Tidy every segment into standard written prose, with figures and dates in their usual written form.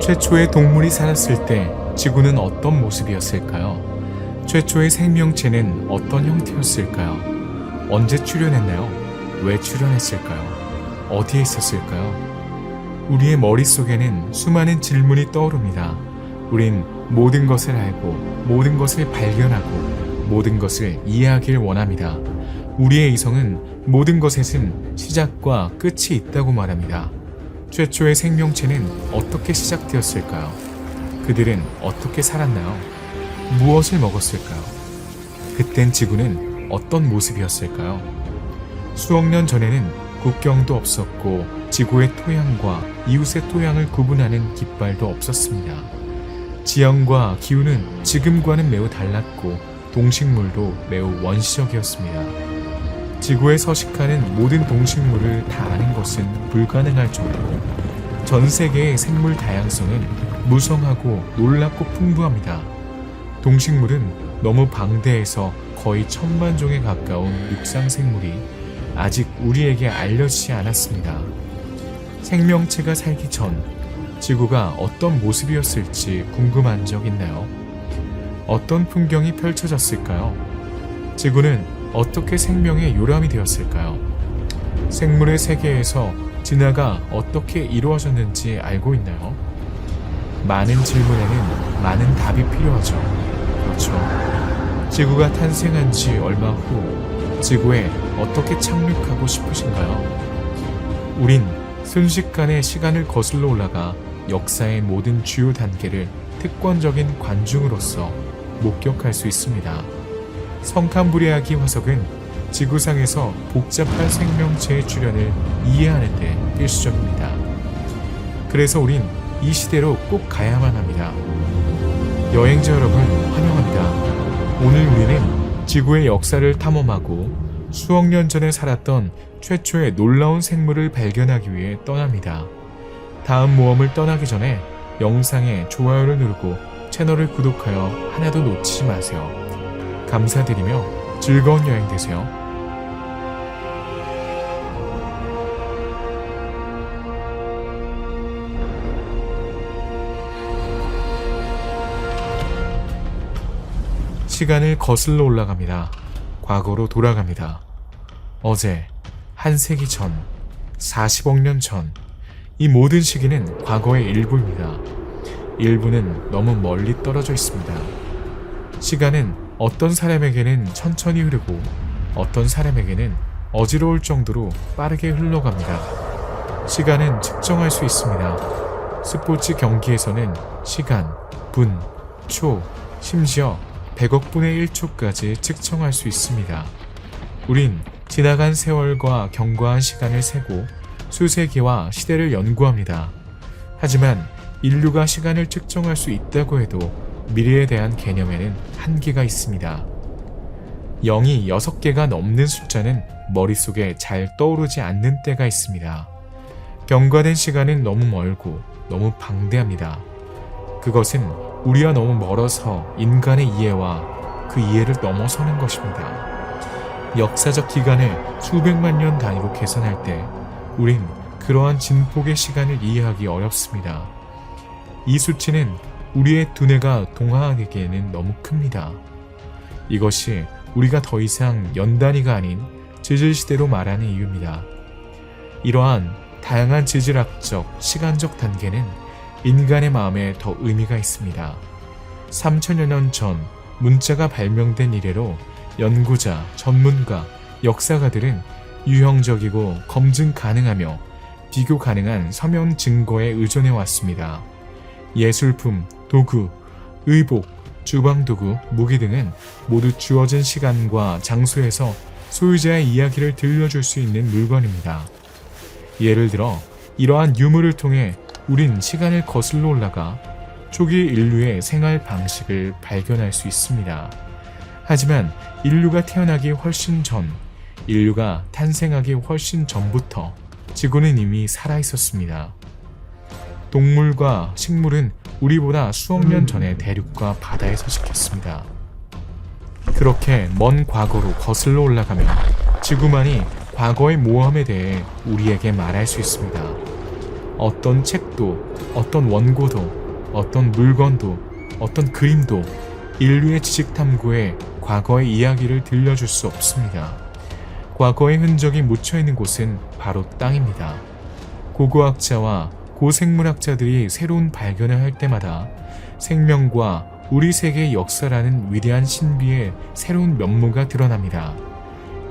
최초의 동물이 살았을 때 지구는 어떤 모습이었을까요? 최초의 생명체는 어떤 형태였을까요? 언제 출현했나요? 왜 출현했을까요? 어디에 있었을까요? 우리의 머릿속에는 수많은 질문이 떠오릅니다. 우린 모든 것을 알고 모든 것을 발견하고 모든 것을 이해하길 원합니다. 우리의 이성은 모든 것에는 시작과 끝이 있다고 말합니다. 최초의 생명체는 어떻게 시작되었을까요? 그들은 어떻게 살았나요? 무엇을 먹었을까요? 그땐 지구는 어떤 모습이었을까요? 수억 년 전에는 국경도 없었고 지구의 토양과 이웃의 토양을 구분하는 깃발도 없었습니다. 지형과 기후는 지금과는 매우 달랐고 동식물도 매우 원시적이었습니다. 지구에 서식하는 모든 동식물을 다 아는 것은 불가능할 정도로 전 세계의 생물 다양성은 무성하고 놀랍고 풍부합니다. 동식물은 너무 방대해서 거의 1000만 종에 가까운 육상 생물이 아직 우리에게 알려지지 않았습니다. 생명체가 살기 전 지구가 어떤 모습이었을지 궁금한 적 있나요? 어떤 풍경이 펼쳐졌을까요? 지구는 어떻게 생명의 요람이 되었을까요? 생물의 세계에서 진화가 어떻게 이루어졌는지 알고 있나요? 많은 질문에는 많은 답이 필요하죠. 그렇죠. 지구가 탄생한 지 얼마 후 지구에 어떻게 착륙하고 싶으신가요? 우린 순식간에 시간을 거슬러 올라가 역사의 모든 주요 단계를 특권적인 관중으로서 목격할 수 있습니다. 성캄브리아기 화석은 지구상에서 복잡한 생명체의 출현을 이해하는 데 필수적입니다. 그래서 우린 이 시대로 꼭 가야만 합니다. 여행자 여러분 환영합니다. 오늘 우리는 지구의 역사를 탐험하고 수억 년 전에 살았던 최초의 놀라운 생물을 발견하기 위해 떠납니다. 다음 모험을 떠나기 전에 영상에 좋아요를 누르고 채널을 구독하여 하나도 놓치지 마세요. 감사드리며 즐거운 여행 되세요. 시간을 거슬러 올라갑니다. 과거로 돌아갑니다. 어제, 한 세기 전, 40억 년 전, 이 모든 시기는 과거의 일부입니다. 일부는 너무 멀리 떨어져 있습니다. 시간은 어떤 사람에게는 천천히 흐르고 어떤 사람에게는 어지러울 정도로 빠르게 흘러갑니다. 시간은 측정할 수 있습니다. 스포츠 경기에서는 시간, 분, 초, 심지어 100억 분의 1초까지 측정할 수 있습니다. 우린 지나간 세월과 경과한 시간을 세고 수세기와 시대를 연구합니다. 하지만 인류가 시간을 측정할 수 있다고 해도 미래에 대한 개념에는 한계가 있습니다. 0이 6개가 넘는 숫자는 머릿속에 잘 떠오르지 않는 때가 있습니다. 경과된 시간은 너무 멀고 너무 방대합니다. 그것은 우리와 너무 멀어서 인간의 이해와 그 이해를 넘어서는 것입니다. 역사적 기간을 수백만 년 단위로 계산할 때 우린 그러한 진폭의 시간을 이해하기 어렵습니다. 이 수치는 우리의 두뇌가 동화하기에는 너무 큽니다. 이것이 우리가 더 이상 연 단위가 아닌 지질시대로 말하는 이유입니다. 이러한 다양한 지질학적, 시간적 단계는 인간의 마음에 더 의미가 있습니다. 3000여 년 전 문자가 발명된 이래로 연구자, 전문가, 역사가들은 유형적이고 검증 가능하며 비교 가능한 서면 증거에 의존해 왔습니다. 예술품, 도구, 의복, 주방도구, 무기 등은 모두 주어진 시간과 장소에서 소유자의 이야기를 들려줄 수 있는 물건입니다. 예를 들어 이러한 유물을 통해 우린 시간을 거슬러 올라가 초기 인류의 생활 방식을 발견할 수 있습니다. 하지만 인류가 태어나기 훨씬 전, 인류가 탄생하기 훨씬 전부터 지구는 이미 살아있었습니다. 동물과 식물은 우리보다 수억 년 전에 대륙과 바다에 서식했습니다. 그렇게 먼 과거로 거슬러 올라가면 지구만이 과거의 모험에 대해 우리에게 말할 수 있습니다. 어떤 책도, 어떤 원고도 어떤 물건도 어떤 그림도 인류의 지식 탐구에 과거의 이야기를 들려줄 수 없습니다. 과거의 흔적이 묻혀있는 곳은 바로 땅입니다. 고고학자와 고생물학자들이 새로운 발견을 할 때마다 생명과 우리 세계의 역사라는 위대한 신비의 새로운 면모가 드러납니다.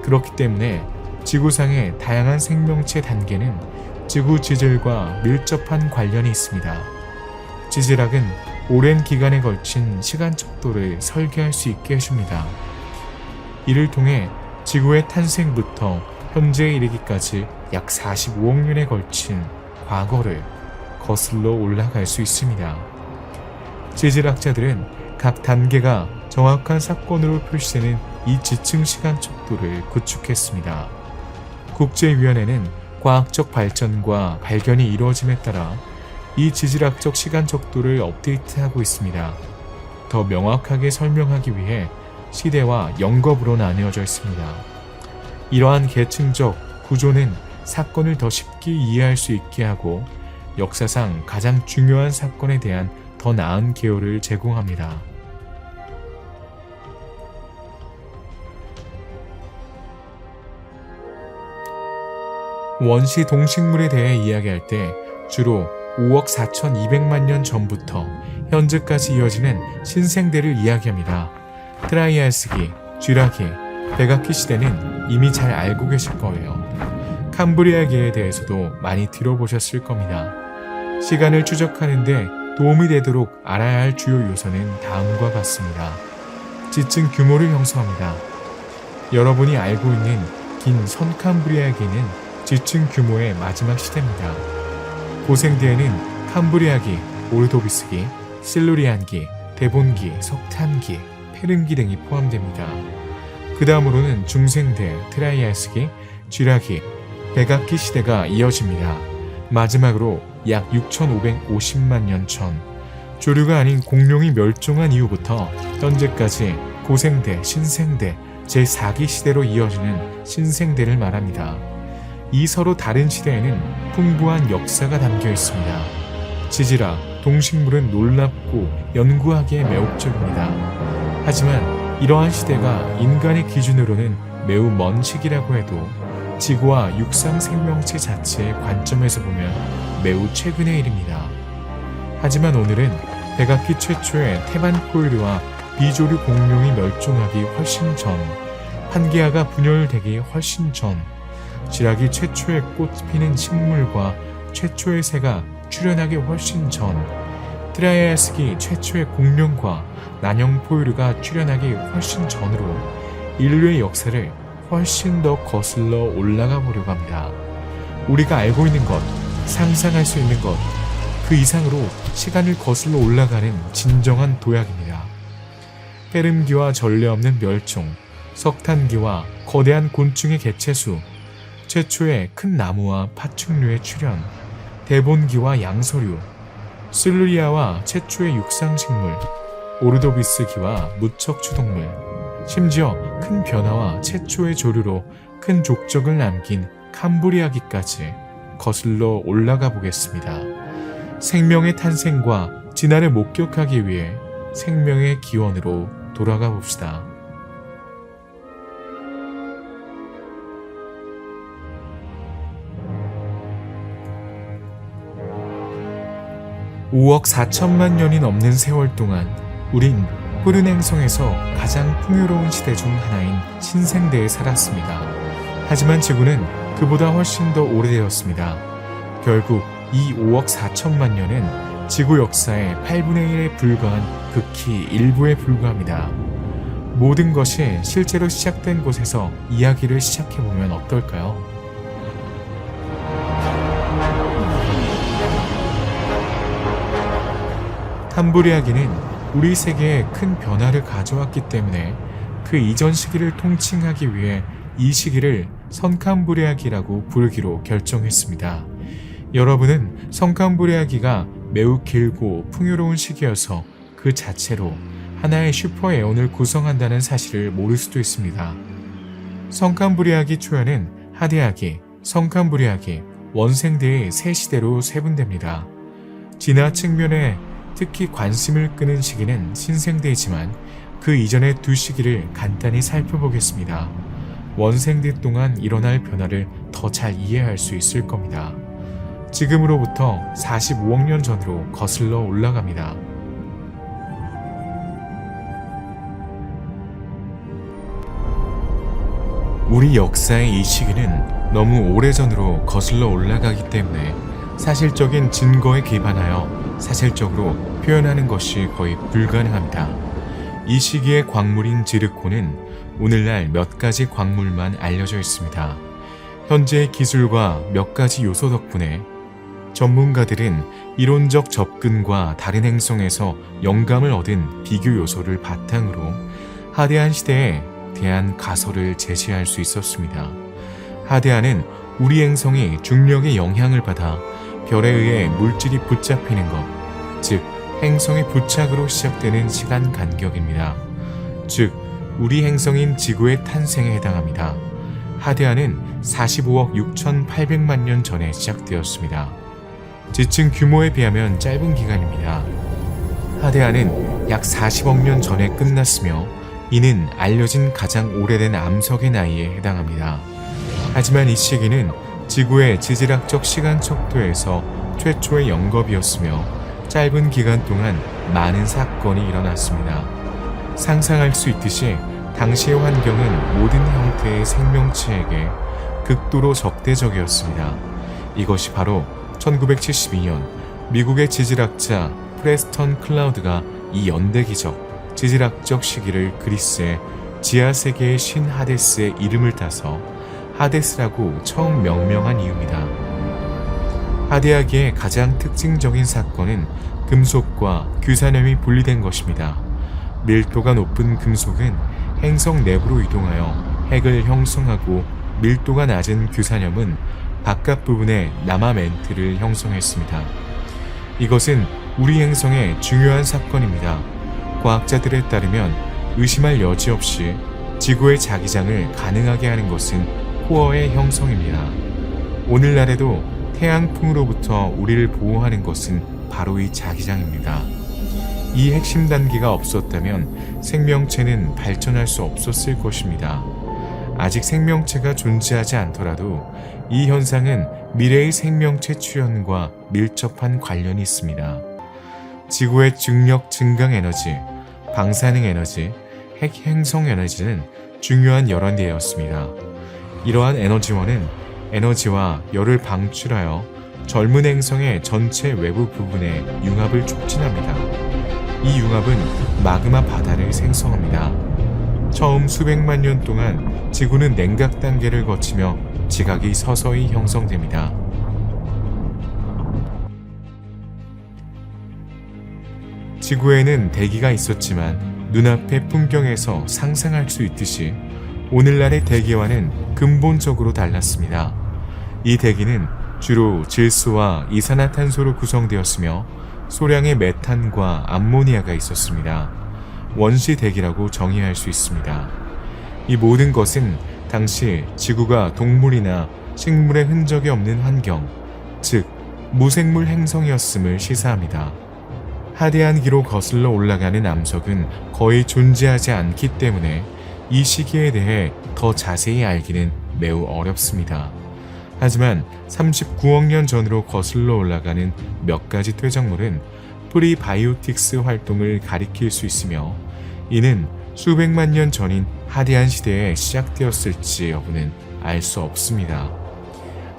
그렇기 때문에 지구상의 다양한 생명체 단계는 지구 지질과 밀접한 관련이 있습니다. 지질학은 오랜 기간에 걸친 시간 척도를 설계할 수 있게 해줍니다. 이를 통해 지구의 탄생부터 현재에 이르기까지 약 45억 년에 걸친 과거를 거슬러 올라갈 수 있습니다. 지질학자들은 각 단계가 정확한 사건으로 표시되는 이 지층 시간 척도를 구축했습니다. 국제위원회는 과학적 발전과 발견이 이루어짐에 따라 이 지질학적 시간 척도를 업데이트하고 있습니다. 더 명확하게 설명하기 위해 시대와 영겁으로 나뉘어져 있습니다. 이러한 계층적 구조는 사건을 더 쉽게 이해할 수 있게 하고 역사상 가장 중요한 사건에 대한 더 나은 개요를 제공합니다. 원시 동식물에 대해 이야기할 때 주로 5억 4,200만 년 전부터 현재까지 이어지는 신생대를 이야기합니다. 트라이아스기, 쥐라기, 백악기 시대는 이미 잘 알고 계실 거예요. 캄브리아기에 대해서도 많이 들어보셨을 겁니다. 시간을 추적하는 데 도움이 되도록 알아야 할 주요 요소는 다음과 같습니다. 지층 규모를 형성합니다. 여러분이 알고 있는 긴 선캄브리아기는 지층 규모의 마지막 시대입니다. 고생대에는 캄브리아기, 오르도비스기, 실루리안기, 데본기, 석탄기, 페름기 등이 포함됩니다. 그 다음으로는 중생대, 트라이아스기, 쥐라기, 백악기 시대가 이어집니다. 마지막으로 약 6,550만 년 전, 조류가 아닌 공룡이 멸종한 이후부터 현재까지 고생대, 신생대, 제4기 시대로 이어지는 신생대를 말합니다. 이 서로 다른 시대에는 풍부한 역사가 담겨 있습니다. 지질학, 동식물은 놀랍고 연구하기에 매혹적입니다. 하지만 이러한 시대가 인간의 기준으로는 매우 먼 시기라고 해도 지구와 육상 생명체 자체의 관점에서 보면 매우 최근의 일입니다. 하지만 오늘은 백악기 최초의 테반포유류와 비조류 공룡이 멸종하기 훨씬 전, 판게아가 분열되기 훨씬 전, 쥐라기 최초의 꽃 피는 식물과 최초의 새가 출현하기 훨씬 전, 트라이아스기 최초의 공룡과 난형포유류가 출현하기 훨씬 전으로 인류의 역사를 훨씬 더 거슬러 올라가 보려고 합니다. 우리가 알고 있는 것, 상상할 수 있는 것, 그 이상으로 시간을 거슬러 올라가는 진정한 도약입니다. 페름기와 전례 없는 멸종, 석탄기와 거대한 곤충의 개체수, 최초의 큰 나무와 파충류의 출현, 데본기와 양서류, 실루리아와 최초의 육상식물, 오르도비스기와 무척추동물, 심지어 큰 변화와 최초의 조류로 큰 족적을 남긴 캄브리아기까지 거슬러 올라가 보겠습니다. 생명의 탄생과 진화를 목격하기 위해 생명의 기원으로 돌아가 봅시다. (5억 4천만 년이) 넘는 세월 동안 우린 푸른 행성에서 가장 풍요로운 시대 중 하나인 신생대에 살았습니다. 하지만 지구는 그보다 훨씬 더 오래되었습니다. 결국 이 5억 4천만 년은 지구 역사의 8분의 1에 불과한 극히 일부에 불과합니다. 모든 것이 실제로 시작된 곳에서 이야기를 시작해보면 어떨까요? 캄브리아기는 우리 세계에 큰 변화를 가져왔기 때문에 그 이전 시기를 통칭하기 위해 이 시기를 선캄브리아기라고 부르기로 결정했습니다. 여러분은 선캄브리아기가 매우 길고 풍요로운 시기여서 그 자체로 하나의 슈퍼 에온을 구성한다는 사실을 모를 수도 있습니다. 선캄브리아기 초연은 하대아기, 선캄브리아기, 원생대의 세 시대로 세분됩니다. 진화 측면의 특히 관심을 끄는 시기는 신생대지만 그 이전의 두 시기를 간단히 살펴보겠습니다. 원생대 동안 일어날 변화를 더 잘 이해할 수 있을 겁니다. 지금으로부터 45억 년 전으로 거슬러 올라갑니다. 우리 역사의 이 시기는 너무 오래전으로 거슬러 올라가기 때문에 사실적인 증거에 기반하여 사실적으로 표현하는 것이 거의 불가능합니다. 이 시기의 광물인 지르콘은 오늘날 몇 가지 광물만 알려져 있습니다. 현재의 기술과 몇 가지 요소 덕분에 전문가들은 이론적 접근과 다른 행성에서 영감을 얻은 비교 요소를 바탕으로 하대한 시대에 대한 가설을 제시할 수 있었습니다. 하대한은 우리 행성이 중력의 영향을 받아 별에 의해 물질이 붙잡히는 것, 즉 행성의 부착으로 시작되는 시간 간격입니다. 즉 우리 행성인 지구의 탄생에 해당합니다. 하대한은 45억 6,800만 년 전에 시작되었습니다. 지층 규모에 비하면 짧은 기간입니다. 하대한은 약 40억 년 전에 끝났으며 이는 알려진 가장 오래된 암석의 나이에 해당합니다. 하지만 이 시기는 지구의 지질학적 시간 척도에서 최초의 영겁이었으며 짧은 기간 동안 많은 사건이 일어났습니다. 상상할 수 있듯이 당시의 환경은 모든 형태의 생명체에게 극도로 적대적이었습니다. 이것이 바로 1972년 미국의 지질학자 프레스턴 클라우드가 이 연대기적 지질학적 시기를 그리스의 지하세계의 신 하데스의 이름을 따서 하데스라고 처음 명명한 이유입니다. 하대하기의 가장 특징적인 사건은 금속과 규산염이 분리된 것입니다. 밀도가 높은 금속은 행성 내부로 이동하여 핵을 형성하고 밀도가 낮은 규산염은 바깥 부분에 남아멘트를 형성했습니다. 이것은 우리 행성의 중요한 사건입니다. 과학자들에 따르면 의심할 여지 없이 지구의 자기장을 가능하게 하는 것은 코어의 형성입니다. 오늘날에도 태양풍으로부터 우리를 보호하는 것은 바로 이 자기장입니다. 이 핵심 단계가 없었다면 생명체는 발전할 수 없었을 것입니다. 아직 생명체가 존재하지 않더라도 이 현상은 미래의 생명체 출현과 밀접한 관련이 있습니다. 지구의 중력 증강 에너지, 방사능 에너지, 핵 행성 에너지는 중요한 열원대였습니다. 이러한 에너지원은 에너지와 열을 방출하여 젊은 행성의 전체 외부 부분의 융합을 촉진합니다. 이 융합은 마그마 바다를 생성합니다. 처음 수백만 년 동안 지구는 냉각 단계를 거치며 지각이 서서히 형성됩니다. 지구에는 대기가 있었지만 눈앞의 풍경에서 상상할 수 있듯이 오늘날의 대기와는 근본적으로 달랐습니다. 이 대기는 주로 질소와 이산화탄소로 구성되었으며 소량의 메탄과 암모니아가 있었습니다. 원시 대기라고 정의할 수 있습니다. 이 모든 것은 당시 지구가 동물이나 식물의 흔적이 없는 환경, 즉 무생물 행성이었음을 시사합니다. 하대한 기로 거슬러 올라가는 암석은 거의 존재하지 않기 때문에 이 시기에 대해 더 자세히 알기는 매우 어렵습니다. 하지만 39억 년 전으로 거슬러 올라가는 몇 가지 퇴적물은 프리바이오틱스 활동을 가리킬 수 있으며 이는 수백만 년 전인 하대한 시대에 시작되었을지 여부는 알 수 없습니다.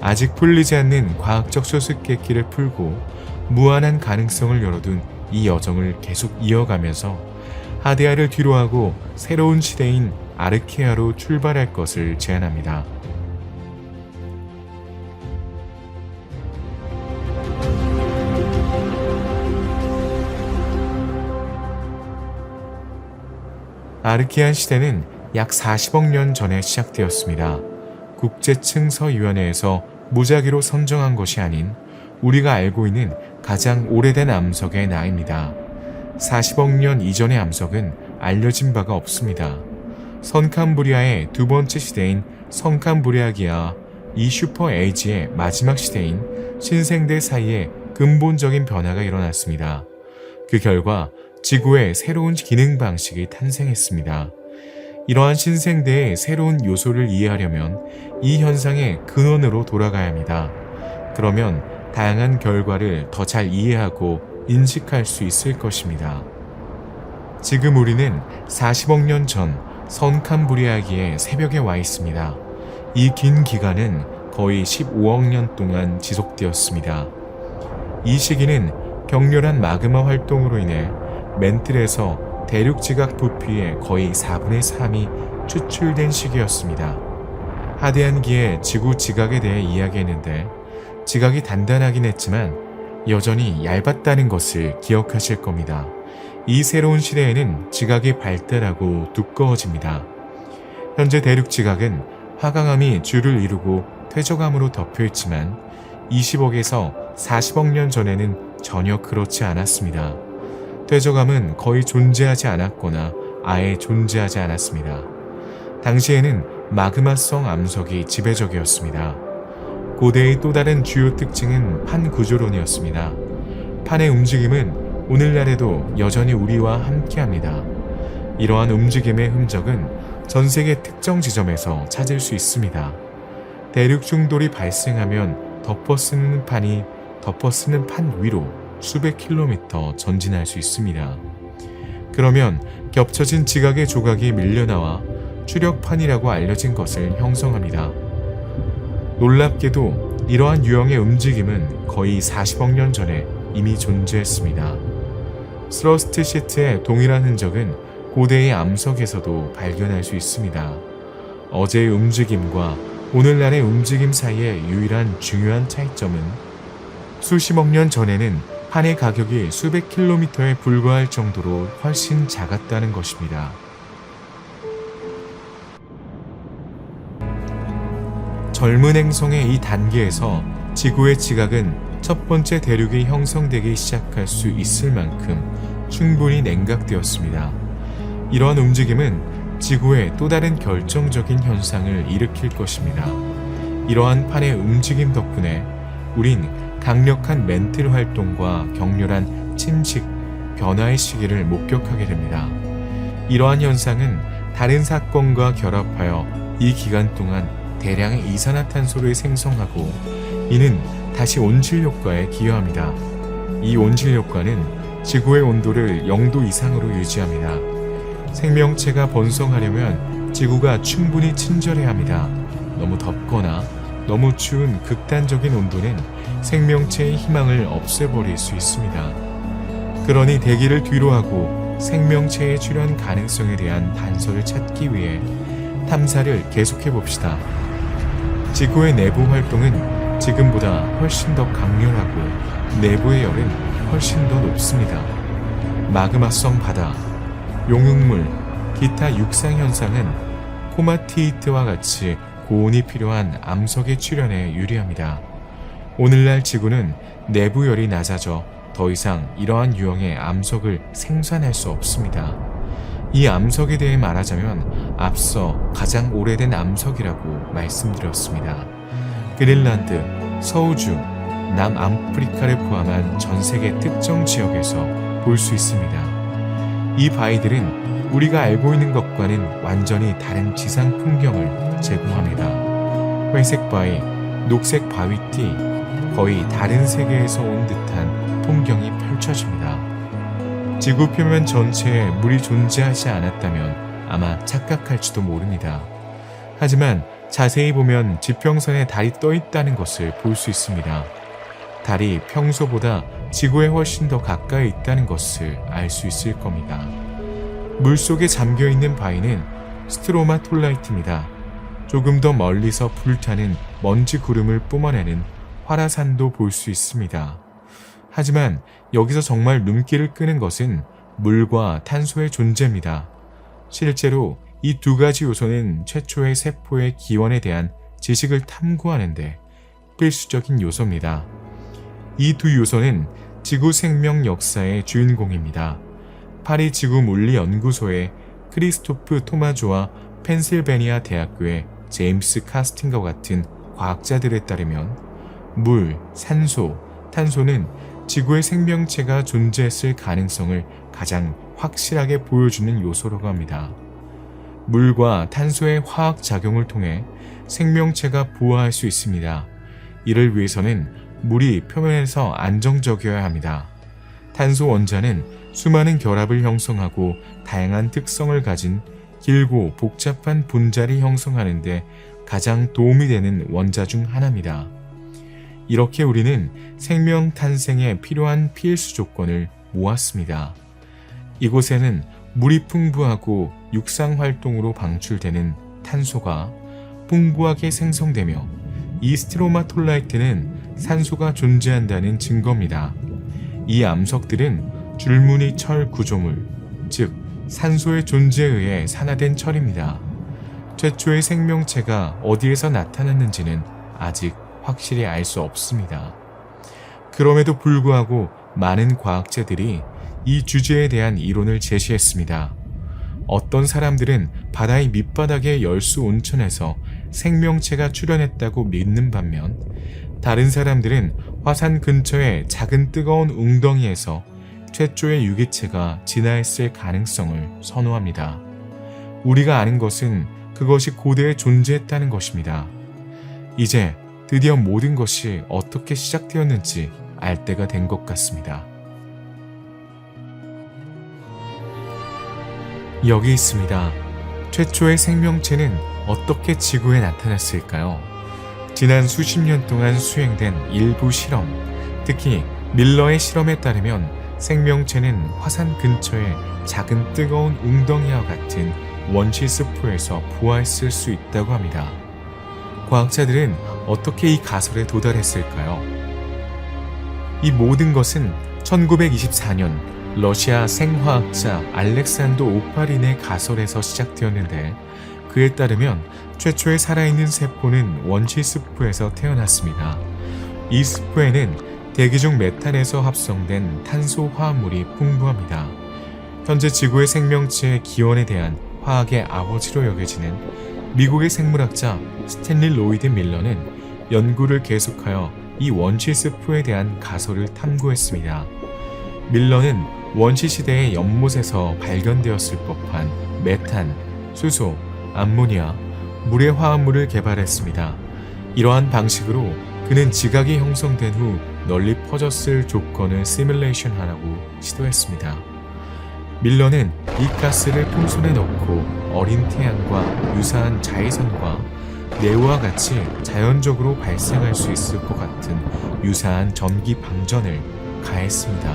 아직 풀리지 않는 과학적 수수께끼를 풀고 무한한 가능성을 열어둔 이 여정을 계속 이어가면서 하대하를 뒤로하고 새로운 시대인 아르케아로 출발할 것을 제안합니다. 아르케안 시대는 약 40억 년 전에 시작되었습니다. 국제층서위원회에서 무작위로 선정한 것이 아닌 우리가 알고 있는 가장 오래된 암석의 나이입니다. 40억 년 이전의 암석은 알려진 바가 없습니다. 선캄브리아의 두 번째 시대인 성캄브리아기와 이 슈퍼 에이지의 마지막 시대인 신생대 사이에 근본적인 변화가 일어났습니다. 그 결과 지구의 새로운 기능 방식이 탄생했습니다. 이러한 신생대의 새로운 요소를 이해하려면 이 현상의 근원으로 돌아가야 합니다. 그러면 다양한 결과를 더 잘 이해하고 인식할 수 있을 것입니다. 지금 우리는 40억 년 전 선캄브리아기의 새벽에 와 있습니다. 이 긴 기간은 거의 15억 년 동안 지속되었습니다. 이 시기는 격렬한 마그마 활동으로 인해 멘틀에서 대륙 지각 부피의 거의 4분의 3이 추출된 시기였습니다. 하대한 기에 지구 지각에 대해 이야기했는데 지각이 단단하긴 했지만 여전히 얇았다는 것을 기억하실 겁니다. 이 새로운 시대에는 지각이 발달하고 두꺼워집니다. 현재 대륙 지각은 화강암이 줄을 이루고 퇴적암으로 덮여있지만 20억에서 40억 년 전에는 전혀 그렇지 않았습니다. 퇴적암은 거의 존재하지 않았거나 아예 존재하지 않았습니다. 당시에는 마그마성 암석이 지배적이었습니다. 고대의 또 다른 주요 특징은 판 구조론이었습니다. 판의 움직임은 오늘날에도 여전히 우리와 함께합니다. 이러한 움직임의 흔적은 전 세계 특정 지점에서 찾을 수 있습니다. 대륙 충돌이 발생하면 덮어쓰는 판 위로 수백 킬로미터 전진할 수 있습니다. 그러면 겹쳐진 지각의 조각이 밀려나와 추력판이라고 알려진 것을 형성합니다. 놀랍게도 이러한 유형의 움직임은 거의 40억 년 전에 이미 존재했습니다. 스러스트 시트의 동일한 흔적은 고대의 암석에서도 발견할 수 있습니다. 어제의 움직임과 오늘날의 움직임 사이의 유일한 중요한 차이점은 수십억 년 전에는 판의 가격이 수백 킬로미터에 불과할 정도로 훨씬 작았다는 것입니다. 젊은 행성의 이 단계에서 지구의 지각은 첫 번째 대륙이 형성되기 시작할 수 있을 만큼 충분히 냉각되었습니다. 이러한 움직임은 지구의 또 다른 결정적인 현상을 일으킬 것입니다. 이러한 판의 움직임 덕분에 우린 강력한 멘틀 활동과 격렬한 침식, 변화의 시기를 목격하게 됩니다. 이러한 현상은 다른 사건과 결합하여 이 기간 동안 대량의 이산화탄소를 생성하고 이는 다시 온실 효과에 기여합니다. 이 온실 효과는 지구의 온도를 0도 이상으로 유지합니다. 생명체가 번성하려면 지구가 충분히 친절해야 합니다. 너무 덥거나 너무 추운 극단적인 온도는 생명체의 희망을 없애버릴 수 있습니다. 그러니 대기를 뒤로하고 생명체의 출현 가능성에 대한 단서를 찾기 위해 탐사를 계속해봅시다. 지구의 내부 활동은 지금보다 훨씬 더 강렬하고 내부의 열은 훨씬 더 높습니다. 마그마성 바다, 용융물, 기타 육상 현상은 코마티이트와 같이 고온이 필요한 암석의 출현에 유리합니다. 오늘날 지구는 내부열이 낮아져 더 이상 이러한 유형의 암석을 생산할 수 없습니다. 이 암석에 대해 말하자면 앞서 가장 오래된 암석이라고 말씀드렸습니다. 그린란드, 서우주, 남아프리카를 포함한 전 세계 특정 지역에서 볼 수 있습니다. 이 바위들은 우리가 알고 있는 것과는 완전히 다른 지상 풍경을 제공합니다. 회색 바위, 녹색 바위띠, 거의 다른 세계에서 온 듯한 풍경이 펼쳐집니다. 지구 표면 전체에 물이 존재하지 않았다면 아마 착각할지도 모릅니다. 하지만 자세히 보면 지평선에 달이 떠 있다는 것을 볼 수 있습니다. 달이 평소보다 지구에 훨씬 더 가까이 있다는 것을 알 수 있을 겁니다. 물속에 잠겨있는 바위는 스트로마톨라이트입니다. 조금 더 멀리서 불타는 먼지 구름을 뿜어내는 화라산도 볼 수 있습니다. 하지만 여기서 정말 눈길을 끄는 것은 물과 탄소의 존재입니다. 실제로 이 두 가지 요소는 최초의 세포의 기원에 대한 지식을 탐구하는데 필수적인 요소입니다. 이 두 요소는 지구 생명 역사의 주인공입니다. 파리 지구 물리 연구소의 크리스토프 토마조와 펜실베니아 대학교의 제임스 카스팅과 같은 과학자들에 따르면 물, 산소, 탄소는 지구에 생명체가 존재했을 가능성을 가장 확실하게 보여주는 요소라고 합니다. 물과 탄소의 화학 작용을 통해 생명체가 부화할 수 있습니다. 이를 위해서는 물이 표면에서 안정적이어야 합니다. 탄소 원자는 수많은 결합을 형성하고 다양한 특성을 가진 길고 복잡한 분자를 형성하는 데 가장 도움이 되는 원자 중 하나입니다. 이렇게 우리는 생명 탄생에 필요한 필수 조건을 모았습니다. 이곳에는 물이 풍부하고 육상 활동으로 방출되는 탄소가 풍부하게 생성되며 이 스트로마톨라이트는 산소가 존재한다는 증거입니다. 이 암석들은 줄무늬 철 구조물, 즉 산소의 존재에 의해 산화된 철입니다. 최초의 생명체가 어디에서 나타났는지는 아직 확실히 알 수 없습니다. 그럼에도 불구하고 많은 과학자들이 이 주제에 대한 이론을 제시했습니다. 어떤 사람들은 바다의 밑바닥의 열수 온천에서 생명체가 출현했다고 믿는 반면 다른 사람들은 화산 근처의 작은 뜨거운 웅덩이에서 최초의 유기체가 진화했을 가능성을 선호합니다. 우리가 아는 것은 그것이 고대에 존재했다는 것입니다. 이제 드디어 모든 것이 어떻게 시작되었는지 알 때가 된 것 같습니다. 여기 있습니다. 최초의 생명체는 어떻게 지구에 나타났을까요? 지난 수십 년 동안 수행된 일부 실험, 특히 밀러의 실험에 따르면 생명체는 화산 근처의 작은 뜨거운 웅덩이와 같은 원시스포에서 부화했을 수 있다고 합니다. 과학자들은 어떻게 이 가설에 도달했을까요? 이 모든 것은 1924년 러시아 생화학자 알렉산더 오파린의 가설에서 시작되었는데 그에 따르면 최초의 살아있는 세포는 원시스포에서 태어났습니다. 이 스포에는 대기 중 메탄에서 합성된 탄소 화합물이 풍부합니다. 현재 지구의 생명체의 기원에 대한 화학의 아버지로 여겨지는 미국의 생물학자 스탠리 로이드 밀러는 연구를 계속하여 이 원시스포에 대한 가설을 탐구했습니다. 밀러는 원시시대의 연못에서 발견되었을 법한 메탄, 수소, 암모니아, 물의 화합물을 개발했습니다. 이러한 방식으로 그는 지각이 형성된 후 널리 퍼졌을 조건을 시뮬레이션하라고 시도했습니다. 밀러는 이 가스를 풍선에 넣고 어린 태양과 유사한 자외선과 내와 같이 자연적으로 발생할 수 있을 것 같은 유사한 전기 방전을 가했습니다.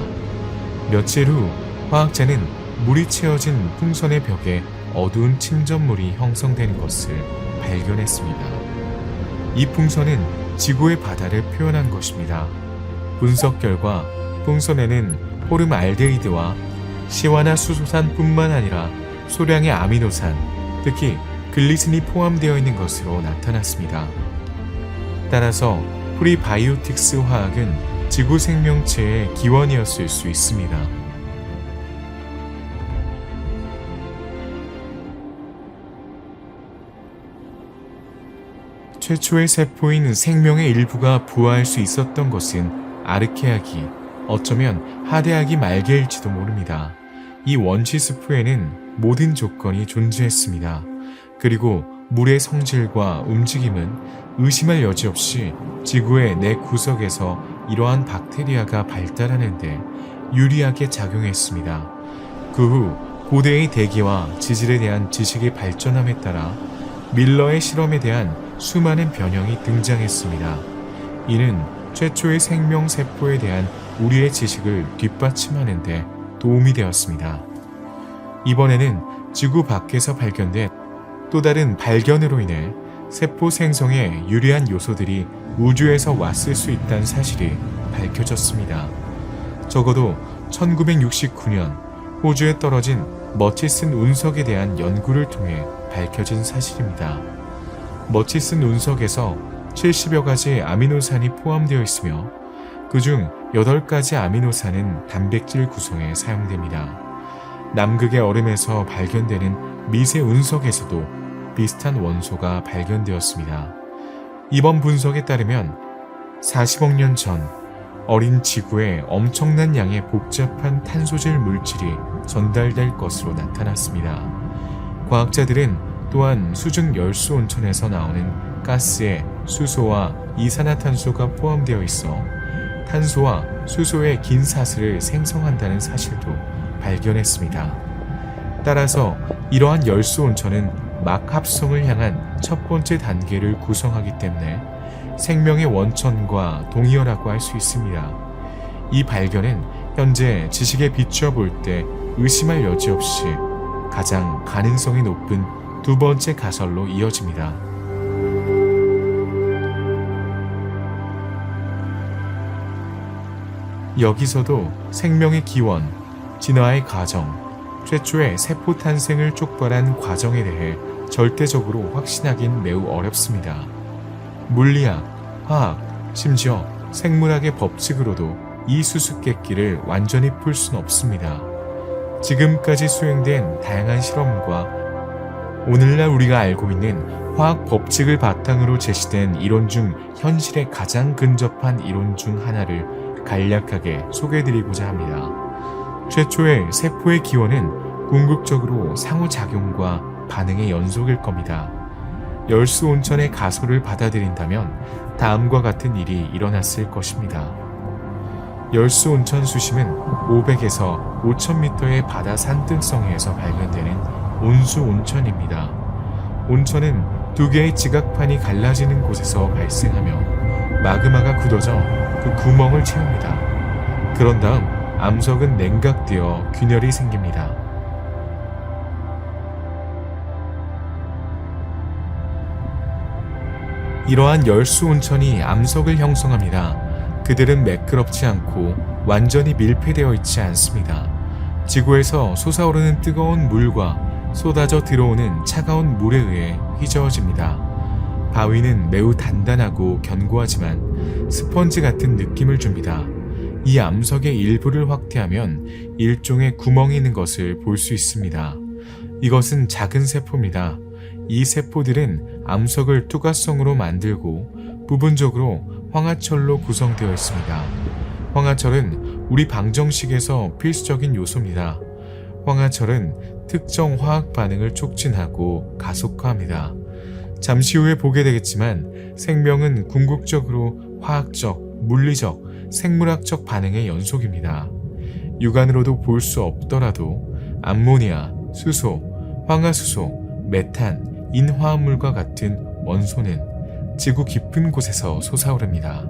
며칠 후 화학자는 물이 채워진 풍선의 벽에 어두운 침전물이 형성되는 것을 발견했습니다. 이 풍선은 지구의 바다를 표현한 것입니다. 분석 결과 풍선에는 포름알데히드와 시화나수소산뿐만 아니라 소량의 아미노산, 특히 글리신이 포함되어 있는 것으로 나타났습니다. 따라서 프리바이오틱스 화학은 지구 생명체의 기원이었을 수 있습니다. 최초의 세포인 생명의 일부가 부화할 수 있었던 것은 아르케아기, 어쩌면 하대아기 말기일지도 모릅니다. 이 원시스포에는 모든 조건이 존재했습니다. 그리고 물의 성질과 움직임은 의심할 여지 없이 지구의 내 구석에서 이러한 박테리아가 발달하는데 유리하게 작용했습니다. 그 후 고대의 대기와 지질에 대한 지식이 발전함에 따라 밀러의 실험에 대한 수많은 변형이 등장했습니다. 이는 최초의 생명세포에 대한 우리의 지식을 뒷받침하는 데 도움이 되었습니다. 이번에는 지구 밖에서 발견된 또 다른 발견으로 인해 세포 생성에 유리한 요소들이 우주에서 왔을 수 있다는 사실이 밝혀졌습니다. 적어도 1969년 호주에 떨어진 머치슨 운석에 대한 연구를 통해 밝혀진 사실입니다. 머치슨 운석에서 70여 가지 아미노산이 포함되어 있으며 그중 8가지 아미노산은 단백질 구성에 사용됩니다. 남극의 얼음에서 발견되는 미세 운석에서도 비슷한 원소가 발견되었습니다. 이번 분석에 따르면 40억 년 전 어린 지구에 엄청난 양의 복잡한 탄소질 물질이 전달될 것으로 나타났습니다. 과학자들은 또한 수중 열수 온천에서 나오는 가스에 수소와 이산화탄소가 포함되어 있어 탄소와 수소의 긴 사슬을 생성한다는 사실도 발견했습니다. 따라서 이러한 열수 온천은 막 합성을 향한 첫 번째 단계를 구성하기 때문에 생명의 원천과 동의어라고 할 수 있습니다. 이 발견은 현재 지식에 비추어 볼 때 의심할 여지 없이 가장 가능성이 높은 두 번째 가설로 이어집니다. 여기서도 생명의 기원, 진화의 과정, 최초의 세포 탄생을 촉발한 과정에 대해 절대적으로 확신하긴 매우 어렵습니다. 물리학, 화학, 심지어 생물학의 법칙으로도 이 수수께끼를 완전히 풀 수는 없습니다. 지금까지 수행된 다양한 실험과 오늘날 우리가 알고 있는 화학 법칙을 바탕으로 제시된 이론 중 현실에 가장 근접한 이론 중 하나를 간략하게 소개해드리고자 합니다. 최초의 세포의 기원은 궁극적으로 상호작용과 반응의 연속일 겁니다. 열수 온천의 가설을 받아들인다면 다음과 같은 일이 일어났을 것입니다. 열수 온천 수심은 500에서 5000m의 바다 산등성에서 발견되는 온수 온천입니다. 온천은 두 개의 지각판이 갈라지는 곳에서 발생하며 마그마가 굳어져 그 구멍을 채웁니다. 그런 다음 암석은 냉각되어 균열이 생깁니다. 이러한 열수 온천이 암석을 형성합니다. 그들은 매끄럽지 않고 완전히 밀폐되어 있지 않습니다. 지구에서 솟아오르는 뜨거운 물과 쏟아져 들어오는 차가운 물에 의해 휘저어집니다. 바위는 매우 단단하고 견고하지만 스펀지 같은 느낌을 줍니다. 이 암석의 일부를 확대하면 일종의 구멍이 있는 것을 볼 수 있습니다. 이것은 작은 세포입니다. 이 세포들은 암석을 투과성으로 만들고 부분적으로 황화철로 구성되어 있습니다. 황화철은 우리 방정식에서 필수적인 요소입니다. 황화철은 특정 화학 반응을 촉진하고 가속화합니다. 잠시 후에 보게 되겠지만 생명은 궁극적으로 화학적, 물리적, 생물학적 반응의 연속입니다. 육안으로도 볼 수 없더라도 암모니아, 수소, 황화수소, 메탄, 인화합물과 같은 원소는 지구 깊은 곳에서 솟아오릅니다.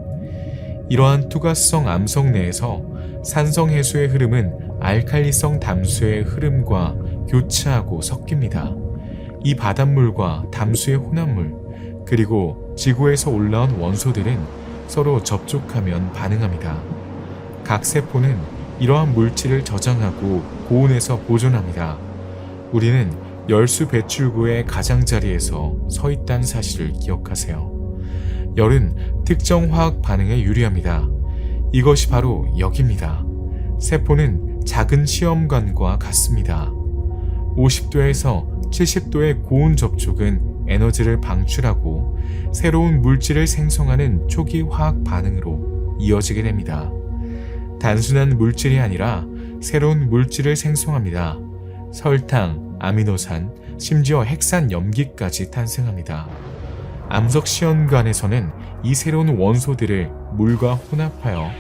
이러한 투과성 암석 내에서 산성해수의 흐름은 알칼리성 담수의 흐름과 교차하고 섞입니다. 이 바닷물과 담수의 혼합물, 그리고 지구에서 올라온 원소들은 서로 접촉하면 반응합니다. 각 세포는 이러한 물질을 저장하고 고온에서 보존합니다. 우리는 열수 배출구의 가장자리에서 서 있다는 사실을 기억하세요. 열은 특정 화학 반응에 유리합니다. 이것이 바로 여기입니다. 세포는 작은 시험관과 같습니다. 50도에서 70도의 고온 접촉은 에너지를 방출하고 새로운 물질을 생성하는 초기 화학 반응으로 이어지게 됩니다. 단순한 물질이 아니라 새로운 물질을 생성합니다. 설탕, 아미노산, 심지어 핵산 염기까지 탄생합니다. 암석 시험관에서는 이 새로운 원소들을 물과 혼합하여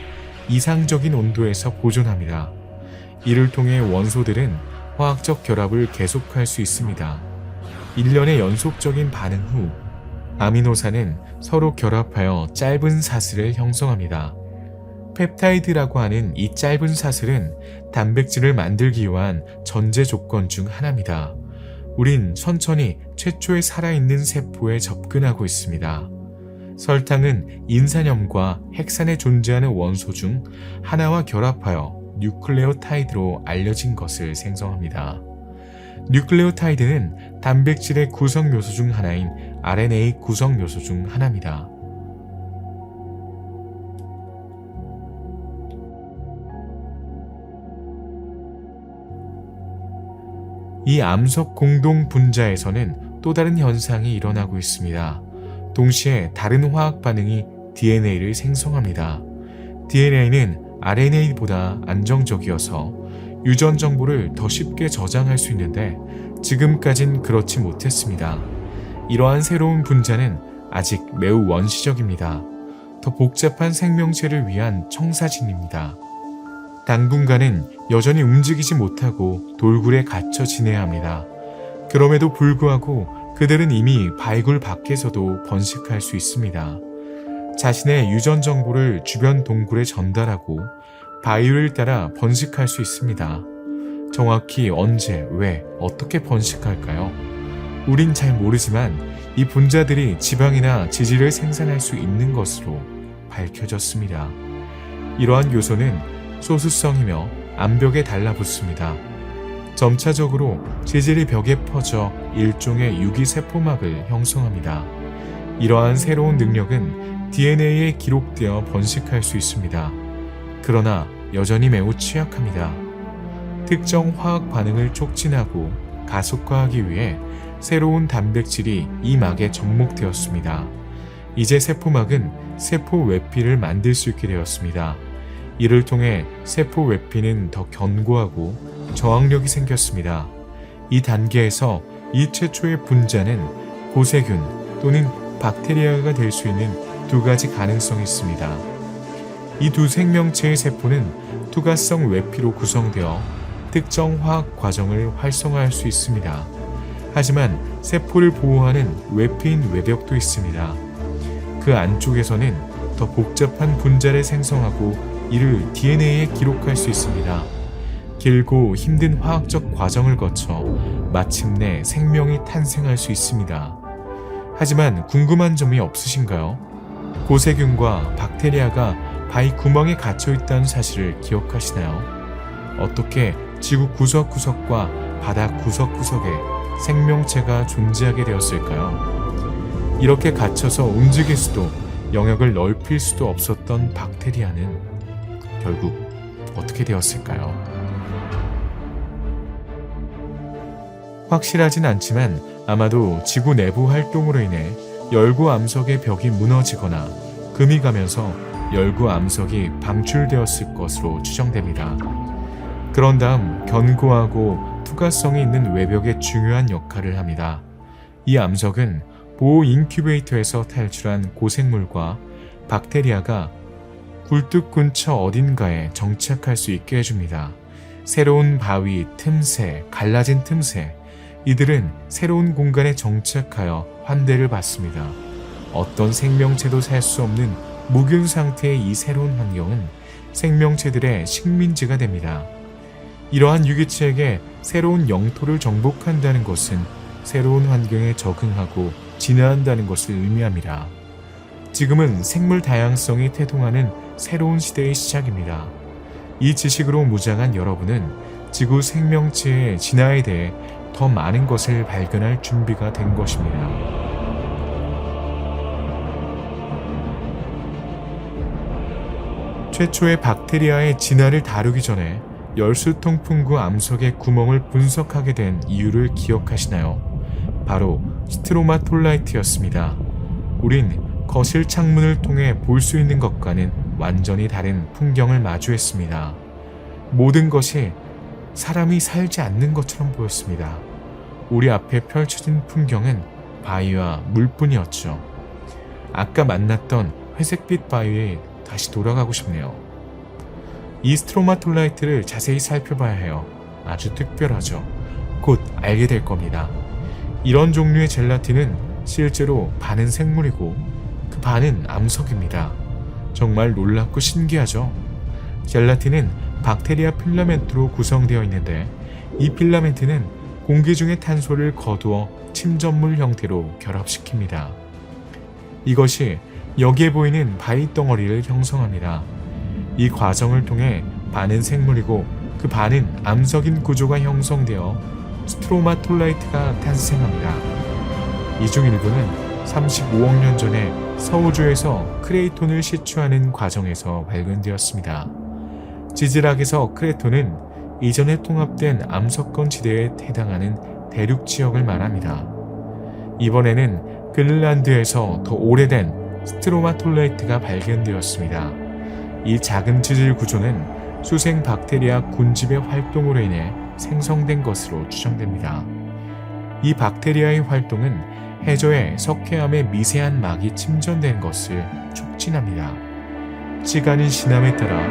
이상적인 온도에서 보존합니다. 이를 통해 원소들은 화학적 결합을 계속할 수 있습니다. 일련의 연속적인 반응 후 아미노산은 서로 결합하여 짧은 사슬을 형성합니다. 펩타이드라고 하는 이 짧은 사슬은 단백질을 만들기 위한 전제 조건 중 하나입니다. 우린 천천히 최초의 살아있는 세포에 접근하고 있습니다. 설탕은 인산염과 핵산에 존재하는 원소 중 하나와 결합하여 뉴클레오타이드로 알려진 것을 생성합니다. 뉴클레오타이드는 단백질의 구성 요소 중 하나인 RNA 구성 요소 중 하나입니다. 이 암석 공동 분자에서는 또 다른 현상이 일어나고 있습니다. 동시에 다른 화학 반응이 DNA를 생성합니다. DNA는 RNA보다 안정적이어서 유전 정보를 더 쉽게 저장할 수 있는데 지금까진 그렇지 못했습니다. 이러한 새로운 분자는 아직 매우 원시적입니다. 더 복잡한 생명체를 위한 청사진입니다. 당분간은 여전히 움직이지 못하고 돌굴에 갇혀 지내야 합니다. 그럼에도 불구하고 그들은 이미 발굴 밖에서도 번식할 수 있습니다. 자신의 유전 정보를 주변 동굴에 전달하고 바이오를 따라 번식할 수 있습니다. 정확히 언제, 왜, 어떻게 번식할까요? 우린 잘 모르지만 이 분자들이 지방이나 지질을 생산할 수 있는 것으로 밝혀졌습니다. 이러한 요소는 소수성이며 암벽에 달라붙습니다. 점차적으로 지질이 벽에 퍼져 일종의 유기세포막을 형성합니다. 이러한 새로운 능력은 DNA에 기록되어 번식할 수 있습니다. 그러나 여전히 매우 취약합니다. 특정 화학 반응을 촉진하고 가속화하기 위해 새로운 단백질이 이 막에 접목되었습니다. 이제 세포막은 세포 외피를 만들 수 있게 되었습니다. 이를 통해 세포 외피는 더 견고하고 저항력이 생겼습니다. 이 단계에서 이 최초의 분자는 고세균 또는 박테리아가 될 수 있는 두 가지 가능성이 있습니다. 이 두 생명체의 세포는 투과성 외피로 구성되어 특정 화학 과정을 활성화할 수 있습니다. 하지만 세포를 보호하는 외피인 외벽도 있습니다. 그 안쪽에서는 더 복잡한 분자를 생성하고 이를 DNA에 기록할 수 있습니다. 길고 힘든 화학적 과정을 거쳐 마침내 생명이 탄생할 수 있습니다. 하지만 궁금한 점이 없으신가요? 고세균과 박테리아가 바위 구멍에 갇혀 있다는 사실을 기억하시나요? 어떻게 지구 구석구석과 바다 구석구석에 생명체가 존재하게 되었을까요? 이렇게 갇혀서 움직일 수도 영역을 넓힐 수도 없었던 박테리아는 결국 어떻게 되었을까요? 확실하진 않지만 아마도 지구 내부 활동으로 인해 열구 암석의 벽이 무너지거나 금이 가면서 열구 암석이 방출되었을 것으로 추정됩니다. 그런 다음 견고하고 투과성이 있는 외벽에 중요한 역할을 합니다. 이 암석은 보호 인큐베이터에서 탈출한 고생물과 박테리아가 굴뚝 근처 어딘가에 정착할 수 있게 해줍니다. 새로운 바위, 틈새, 갈라진 틈새, 이들은 새로운 공간에 정착하여 환대를 받습니다. 어떤 생명체도 살 수 없는 무균 상태의 이 새로운 환경은 생명체들의 식민지가 됩니다. 이러한 유기체에게 새로운 영토를 정복한다는 것은 새로운 환경에 적응하고 진화한다는 것을 의미합니다. 지금은 생물 다양성이 태동하는 새로운 시대의 시작입니다. 이 지식으로 무장한 여러분은 지구 생명체의 진화에 대해 더 많은 것을 발견할 준비가 된 것입니다. 최초의 박테리아의 진화를 다루기 전에 열수통풍구 암석의 구멍을 분석하게 된 이유를 기억하시나요? 바로 스트로마톨라이트였습니다. 우린 거실 창문을 통해 볼 수 있는 것과는 완전히 다른 풍경을 마주했습니다. 모든 것이 사람이 살지 않는 것처럼 보였습니다. 우리 앞에 펼쳐진 풍경은 바위와 물뿐이었죠. 아까 만났던 회색빛 바위에 다시 돌아가고 싶네요. 이 스트로마톨라이트를 자세히 살펴봐야 해요. 아주 특별하죠. 곧 알게 될 겁니다. 이런 종류의 젤라틴은 실제로 반은 생물이고 그 반은 암석입니다. 정말 놀랍고 신기하죠? 젤라틴은 박테리아 필라멘트로 구성되어 있는데 이 필라멘트는 공기 중의 탄소를 거두어 침전물 형태로 결합시킵니다. 이것이 여기에 보이는 바위 덩어리를 형성합니다. 이 과정을 통해 반은 생물이고 그 반은 암석인 구조가 형성되어 스트로마톨라이트가 탄생합니다. 이 중 일부는 35억 년 전에 서우주에서 크레이톤을 시추하는 과정에서 발견되었습니다. 지질학에서 크레톤은 이전에 통합된 암석권 지대에 해당하는 대륙 지역을 말합니다. 이번에는 그린란드에서 더 오래된 스트로마톨라이트가 발견되었습니다. 이 작은 지질 구조는 수생 박테리아 군집의 활동으로 인해 생성된 것으로 추정됩니다. 이 박테리아의 활동은 해저에 석회암의 미세한 막이 침전된 것을 촉진합니다. 시간이 지남에 따라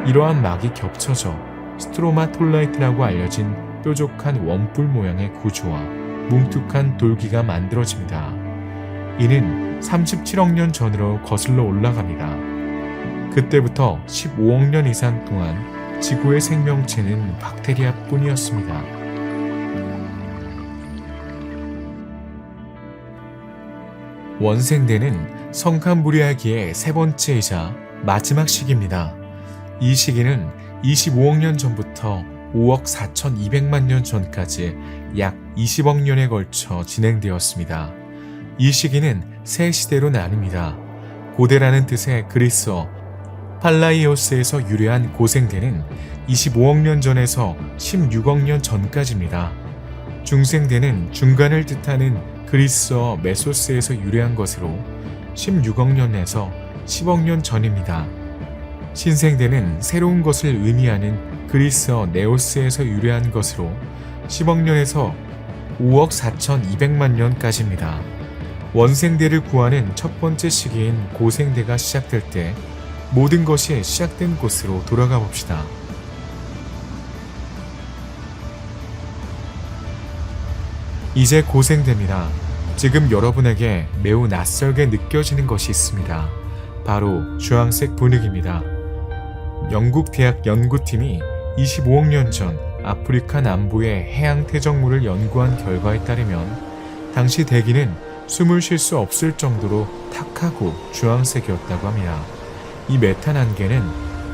이러한 막이 겹쳐져 스트로마톨라이트라고 알려진 뾰족한 원뿔 모양의 구조와 뭉툭한 돌기가 만들어집니다. 이는 37억 년 전으로 거슬러 올라갑니다. 그때부터 15억 년 이상 동안 지구의 생명체는 박테리아뿐이었습니다. 원생대는 성캄브리아기의 세 번째이자 마지막 시기입니다. 이 시기는 25억 년 전부터 5억 4,200만 년 전까지 약 20억 년에 걸쳐 진행되었습니다. 이 시기는 세 시대로 나뉩니다. 고대라는 뜻의 그리스어 팔라이오스에서 유래한 고생대는 25억 년 전에서 16억 년 전까지입니다. 중생대는 중간을 뜻하는 그리스어 메소스에서 유래한 것으로 16억 년에서 10억 년 전입니다. 신생대는 새로운 것을 의미하는 그리스어 네오스에서 유래한 것으로 10억 년에서 5억 4,200만 년까지입니다. 원생대를 구하는 첫 번째 시기인 고생대가 시작될 때 모든 것이 시작된 곳으로 돌아가 봅시다. 이제 고생대입니다. 지금 여러분에게 매우 낯설게 느껴지는 것이 있습니다. 바로 주황색 분위기입니다. 영국 대학 연구팀이 25억 년 전 아프리카 남부의 해양 퇴적물을 연구한 결과에 따르면 당시 대기는 숨을 쉴 수 없을 정도로 탁하고 주황색이었다고 합니다. 이 메탄 안개는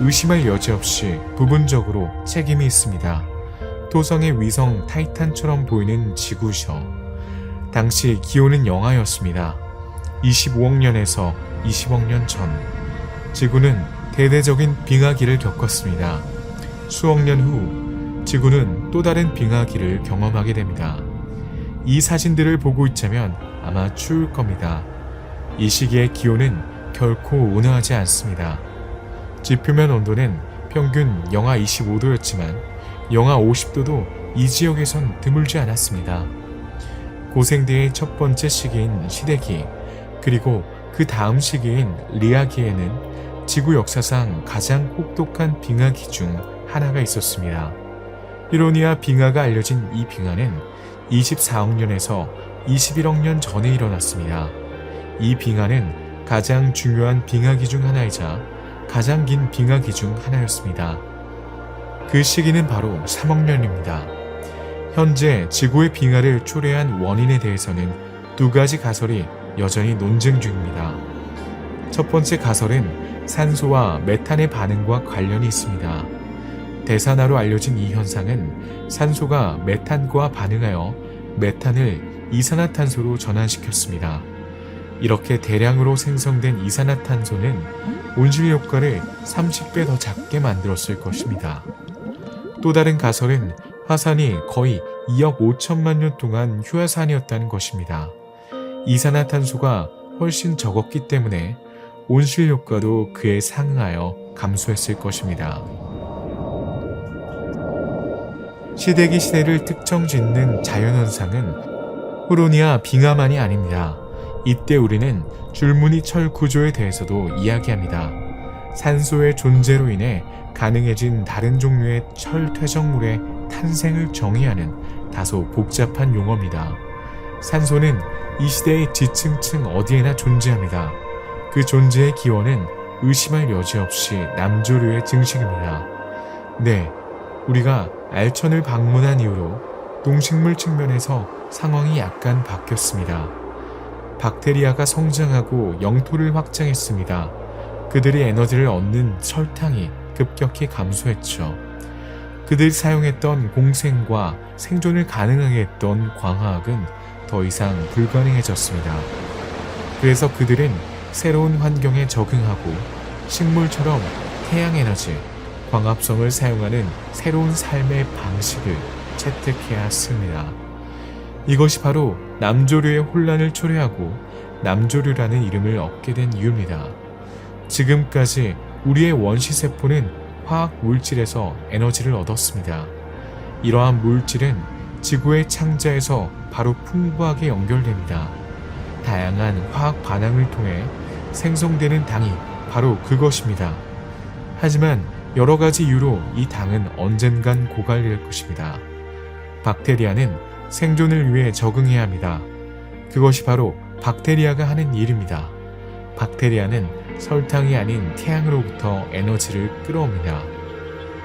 의심할 여지 없이 부분적으로 책임이 있습니다. 토성의 위성 타이탄처럼 보이는 지구죠. 당시 기온은 영하였습니다. 25억 년에서 20억 년 전, 지구는 대대적인 빙하기를 겪었습니다. 수억 년 후, 지구는 또 다른 빙하기를 경험하게 됩니다. 이 사진들을 보고 있자면 아마 추울 겁니다. 이 시기의 기온은 결코 온화하지 않습니다. 지표면 온도는 평균 영하 25도였지만 영하 50도도 이 지역에선 드물지 않았습니다. 고생대의 첫 번째 시기인 시대기, 그리고 그 다음 시기인 리아기에는 지구 역사상 가장 혹독한 빙하기 중 하나가 있었습니다. 히로니아 빙하가 알려진 이 빙하는 24억 년에서 21억 년 전에 일어났습니다. 이 빙하는 가장 중요한 빙하기 중 하나이자 가장 긴 빙하기 중 하나였습니다. 그 시기는 바로 3억 년입니다. 현재 지구의 빙하를 초래한 원인에 대해서는 두 가지 가설이 여전히 논쟁 중입니다. 첫 번째 가설은 산소와 메탄의 반응과 관련이 있습니다. 대산화로 알려진 이 현상은 산소가 메탄과 반응하여 메탄을 이산화탄소로 전환시켰습니다. 이렇게 대량으로 생성된 이산화탄소는 온실 효과를 30배 더 작게 만들었을 것입니다. 또 다른 가설은 화산이 거의 2억 5천만 년 동안 휴화산이었다는 것입니다. 이산화탄소가 훨씬 적었기 때문에 온실 효과도 그에 상응하여 감소했을 것입니다. 시대기 시대를 특정 짓는 자연현상은 후로니아 빙하만이 아닙니다. 이때 우리는 줄무늬 철 구조에 대해서도 이야기합니다. 산소의 존재로 인해 가능해진 다른 종류의 철 퇴적물의 탄생을 정의하는 다소 복잡한 용어입니다. 산소는 이 시대의 지층층 어디에나 존재합니다. 그 존재의 기원은 의심할 여지 없이 남조류의 증식입니다. 네, 우리가 알천을 방문한 이후로 동식물 측면에서 상황이 약간 바뀌었습니다. 박테리아가 성장하고 영토를 확장했습니다. 그들이 에너지를 얻는 설탕이 급격히 감소했죠. 그들이 사용했던 공생과 생존을 가능하게 했던 광화학은 더 이상 불가능해졌습니다. 그래서 그들은 새로운 환경에 적응하고 식물처럼 태양에너지, 광합성을 사용하는 새로운 삶의 방식을 채택해야 했습니다. 이것이 바로 남조류의 혼란을 초래하고 남조류라는 이름을 얻게 된 이유입니다. 지금까지 우리의 원시세포는 화학 물질에서 에너지를 얻었습니다. 이러한 물질은 지구의 창자에서 바로 풍부하게 연결됩니다. 다양한 화학 반응을 통해 생성되는 당이 바로 그것입니다. 하지만 여러 가지 이유로 이 당은 언젠간 고갈될 것입니다. 박테리아는 생존을 위해 적응해야 합니다. 그것이 바로 박테리아가 하는 일입니다. 박테리아는 설탕이 아닌 태양으로부터 에너지를 끌어옵니다.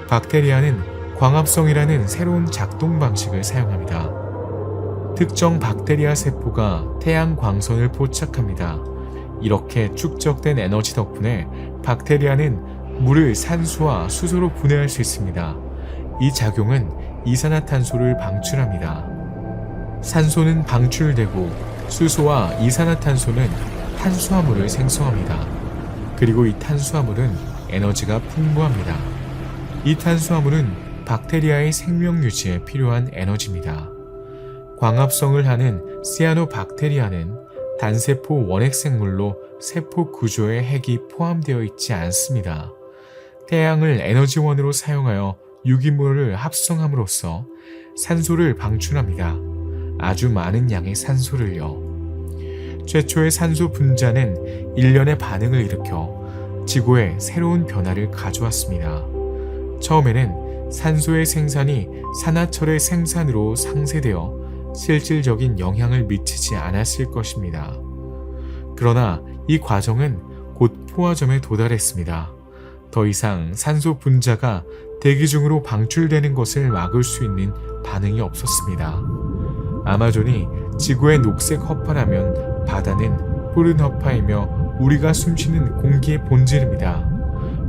박테리아는 광합성이라는 새로운 작동 방식을 사용합니다. 특정 박테리아 세포가 태양 광선을 포착합니다. 이렇게 축적된 에너지 덕분에 박테리아는 물을 산소와 수소로 분해할 수 있습니다. 이 작용은 이산화탄소를 방출합니다. 산소는 방출되고 수소와 이산화탄소는 탄수화물을 생성합니다. 그리고 이 탄수화물은 에너지가 풍부합니다. 이 탄수화물은 박테리아의 생명 유지에 필요한 에너지입니다. 광합성을 하는 시아노박테리아는 단세포 원핵생물로 세포 구조에 핵이 포함되어 있지 않습니다. 태양을 에너지원으로 사용하여 유기물을 합성함으로써 산소를 방출합니다. 아주 많은 양의 산소를요. 최초의 산소 분자는 일련의 반응을 일으켜 지구에 새로운 변화를 가져왔습니다. 처음에는 산소의 생산이 산화철의 생산으로 상쇄되어 실질적인 영향을 미치지 않았을 것입니다. 그러나 이 과정은 곧 포화점에 도달했습니다. 더 이상 산소 분자가 대기 중으로 방출되는 것을 막을 수 있는 반응이 없었습니다. 아마존이 지구의 녹색 허파라면 바다는 푸른 허파이며 우리가 숨쉬는 공기의 본질입니다.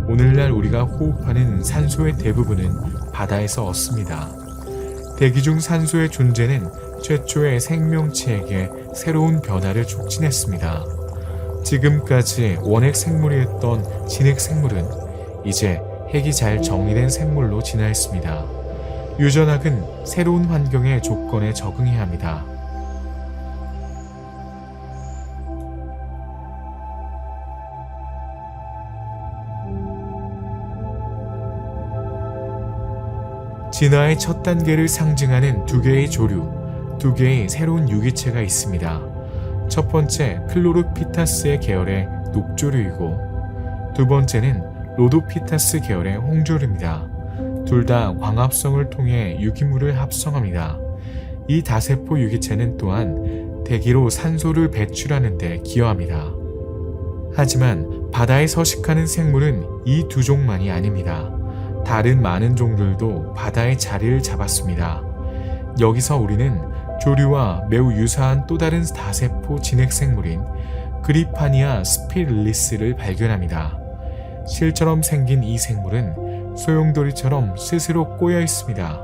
오늘날 우리가 호흡하는 산소의 대부분은 바다에서 얻습니다. 대기 중 산소의 존재는 최초의 생명체에게 새로운 변화를 촉진했습니다. 지금까지 원핵 생물이었던 진핵 생물은 이제 핵이 잘 정리된 생물로 진화했습니다. 유전학은 새로운 환경의 조건에 적응해야 합니다. 진화의 첫 단계를 상징하는 두 개의 조류, 두 개의 새로운 유기체가 있습니다. 첫 번째 클로로피타스의 계열의 녹조류이고 두 번째는 로도피타스 계열의 홍조류입니다. 둘 다 광합성을 통해 유기물을 합성합니다. 이 다세포 유기체는 또한 대기로 산소를 배출하는 데 기여합니다. 하지만 바다에 서식하는 생물은 이 두 종만이 아닙니다. 다른 많은 종들도 바다에 자리를 잡았습니다. 여기서 우리는 조류와 매우 유사한 또 다른 다세포 진핵생물인 그리파니아 스피릴리스를 발견합니다. 실처럼 생긴 이 생물은 소용돌이처럼 스스로 꼬여 있습니다.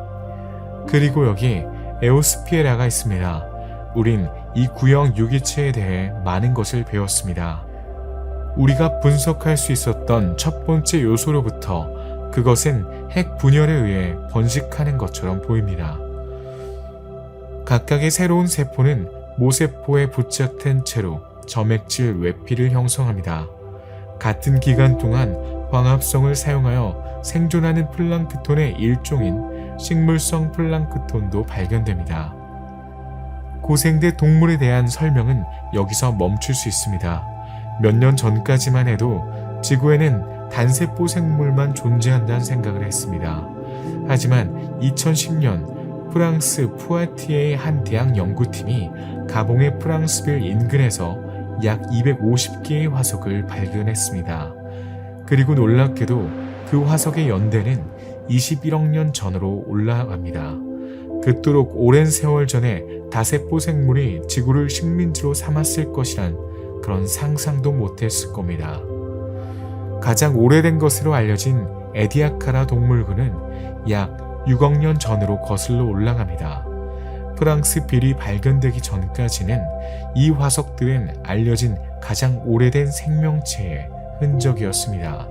그리고 여기 에오스피에라가 있습니다. 우린 이 구형 유기체에 대해 많은 것을 배웠습니다. 우리가 분석할 수 있었던 첫 번째 요소로부터 그것은 핵 분열에 의해 번식하는 것처럼 보입니다. 각각의 새로운 세포는 모세포에 부착된 채로 점액질 외피를 형성합니다. 같은 기간 동안 광합성을 사용하여 생존하는 플랑크톤의 일종인 식물성 플랑크톤도 발견됩니다. 고생대 동물에 대한 설명은 여기서 멈출 수 있습니다. 몇 년 전까지만 해도 지구에는 단세포 생물만 존재한다는 생각을 했습니다. 하지만 2010년 프랑스 푸아티에의 한 대학 연구팀이 가봉의 프랑스빌 인근에서 약 250개의 화석을 발견했습니다. 그리고 놀랍게도 그 화석의 연대는 21억 년 전으로 올라갑니다. 그토록 오랜 세월 전에 다세포 생물이 지구를 식민지로 삼았을 것이란 그런 상상도 못했을 겁니다. 가장 오래된 것으로 알려진 에디아카라 동물군은 약 6억 년 전으로 거슬러 올라갑니다. 프랑스 빌이 발견되기 전까지는 이 화석들은 알려진 가장 오래된 생명체의 흔적이었습니다.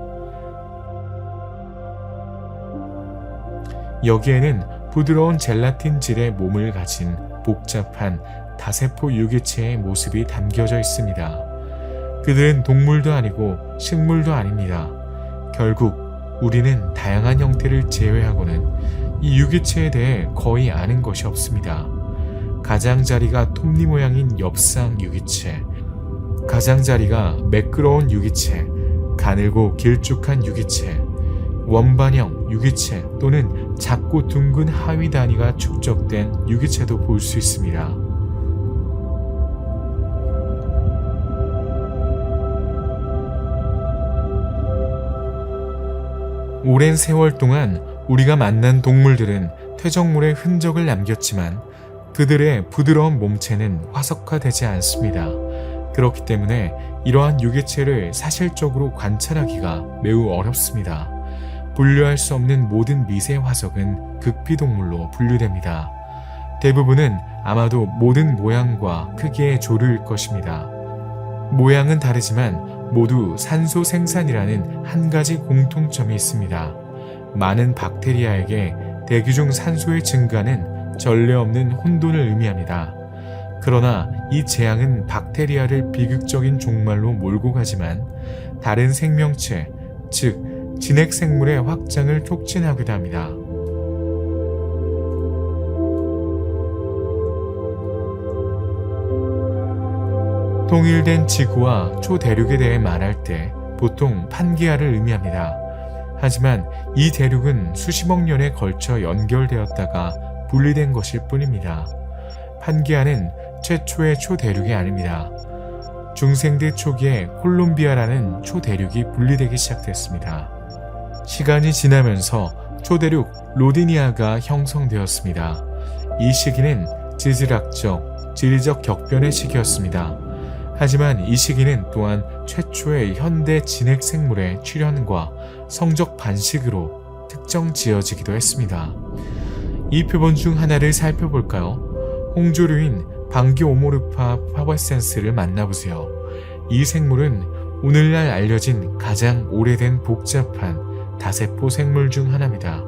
여기에는 부드러운 젤라틴 질의 몸을 가진 복잡한 다세포 유기체의 모습이 담겨져 있습니다. 그들은 동물도 아니고 식물도 아닙니다. 결국 우리는 다양한 형태를 제외하고는 이 유기체에 대해 거의 아는 것이 없습니다. 가장자리가 톱니 모양인 엽상 유기체, 가장자리가 매끄러운 유기체, 가늘고 길쭉한 유기체, 원반형 유기체 또는 작고 둥근 하위 단위가 축적된 유기체도 볼 수 있습니다. 오랜 세월 동안 우리가 만난 동물들은 퇴적물의 흔적을 남겼지만 그들의 부드러운 몸체는 화석화되지 않습니다. 그렇기 때문에 이러한 유기체를 사실적으로 관찰하기가 매우 어렵습니다. 분류할 수 없는 모든 미세 화석은 극피동물로 분류됩니다. 대부분은 아마도 모든 모양과 크기의 조류일 것입니다. 모양은 다르지만 모두 산소 생산이라는 한 가지 공통점이 있습니다. 많은 박테리아에게 대기 중 산소의 증가는 전례 없는 혼돈을 의미합니다. 그러나 이 재앙은 박테리아를 비극적인 종말로 몰고 가지만 다른 생명체, 즉 진핵생물의 확장을 촉진하기도 합니다. 통일된 지구와 초대륙에 대해 말할 때 보통 판게아를 의미합니다. 하지만 이 대륙은 수십억 년에 걸쳐 연결되었다가 분리된 것일 뿐입니다. 판게아는 최초의 초대륙이 아닙니다. 중생대 초기에 콜롬비아라는 초대륙이 분리되기 시작됐습니다. 시간이 지나면서 초대륙 로디니아가 형성되었습니다. 이 시기는 지질학적, 지리적 격변의 시기였습니다. 하지만 이 시기는 또한 최초의 현대 진핵 생물의 출현과 성적 반식으로 특정 지어지기도 했습니다. 이 표본 중 하나를 살펴볼까요? 홍조류인 방기오모르파 파버센스를 만나보세요. 이 생물은 오늘날 알려진 가장 오래된 복잡한 다세포 생물 중 하나입니다.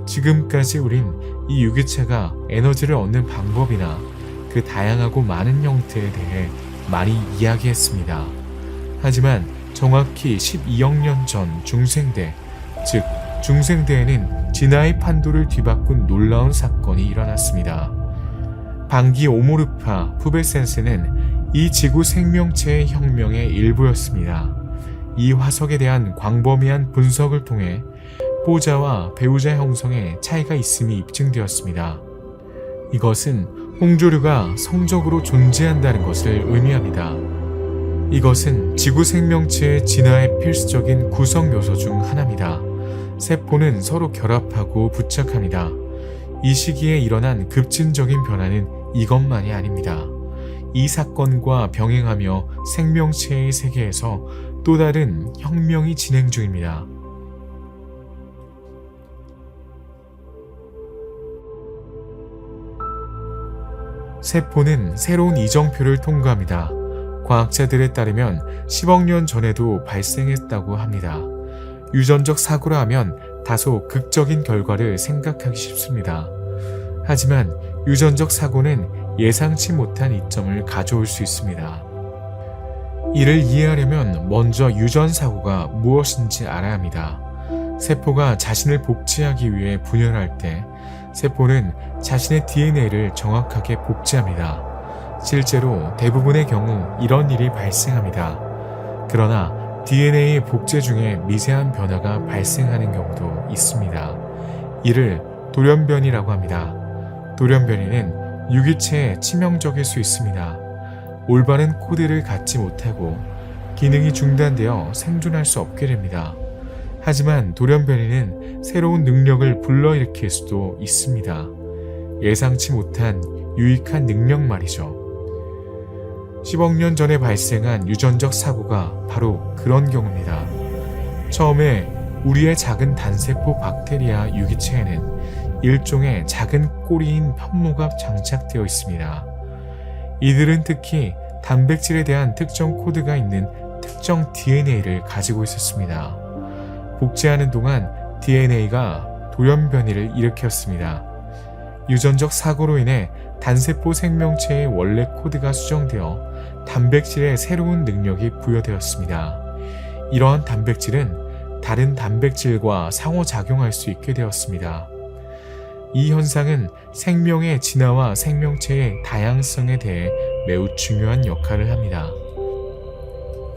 지금까지 우린 이 유기체가 에너지를 얻는 방법이나 그 다양하고 많은 형태에 대해 많이 이야기했습니다. 하지만 정확히 12억 년 전 중생대, 즉 중생대에는 진화의 판도를 뒤바꾼 놀라운 사건이 일어났습니다. 방기오모르파 푸베센스는 이 지구 생명체의 혁명의 일부였습니다. 이 화석에 대한 광범위한 분석을 통해 보자와 배우자 형성에 차이가 있음이 입증되었습니다. 이것은 홍조류가 성적으로 존재한다는 것을 의미합니다. 이것은 지구 생명체의 진화의 필수적인 구성 요소 중 하나입니다. 세포는 서로 결합하고 부착합니다. 이 시기에 일어난 급진적인 변화는 이것만이 아닙니다. 이 사건과 병행하며 생명체의 세계에서 또 다른 혁명이 진행 중입니다. 세포는 새로운 이정표를 통과합니다. 과학자들에 따르면 10억 년 전에도 발생했다고 합니다. 유전적 사고라 하면 다소 극적인 결과를 생각하기 쉽습니다. 하지만 유전적 사고는 예상치 못한 이점을 가져올 수 있습니다. 이를 이해하려면 먼저 유전 사고가 무엇인지 알아야 합니다. 세포가 자신을 복제하기 위해 분열할 때 세포는 자신의 DNA를 정확하게 복제합니다. 실제로 대부분의 경우 이런 일이 발생합니다. 그러나 DNA 복제 중에 미세한 변화가 발생하는 경우도 있습니다. 이를 돌연변이라고 합니다. 돌연변이는 유기체에 치명적일 수 있습니다. 올바른 코드를 갖지 못하고 기능이 중단되어 생존할 수 없게 됩니다. 하지만 돌연변이는 새로운 능력을 불러일으킬 수도 있습니다. 예상치 못한 유익한 능력 말이죠. 10억 년 전에 발생한 유전적 사고가 바로 그런 경우입니다. 처음에 우리의 작은 단세포 박테리아 유기체에는 일종의 작은 꼬리인 편모가 장착되어 있습니다. 이들은 특히 단백질에 대한 특정 코드가 있는 특정 DNA를 가지고 있었습니다. 복제하는 동안 DNA가 돌연변이를 일으켰습니다. 유전적 사고로 인해 단세포 생명체의 원래 코드가 수정되어 단백질의 새로운 능력이 부여되었습니다. 이러한 단백질은 다른 단백질과 상호작용할 수 있게 되었습니다. 이 현상은 생명의 진화와 생명체의 다양성에 대해 매우 중요한 역할을 합니다.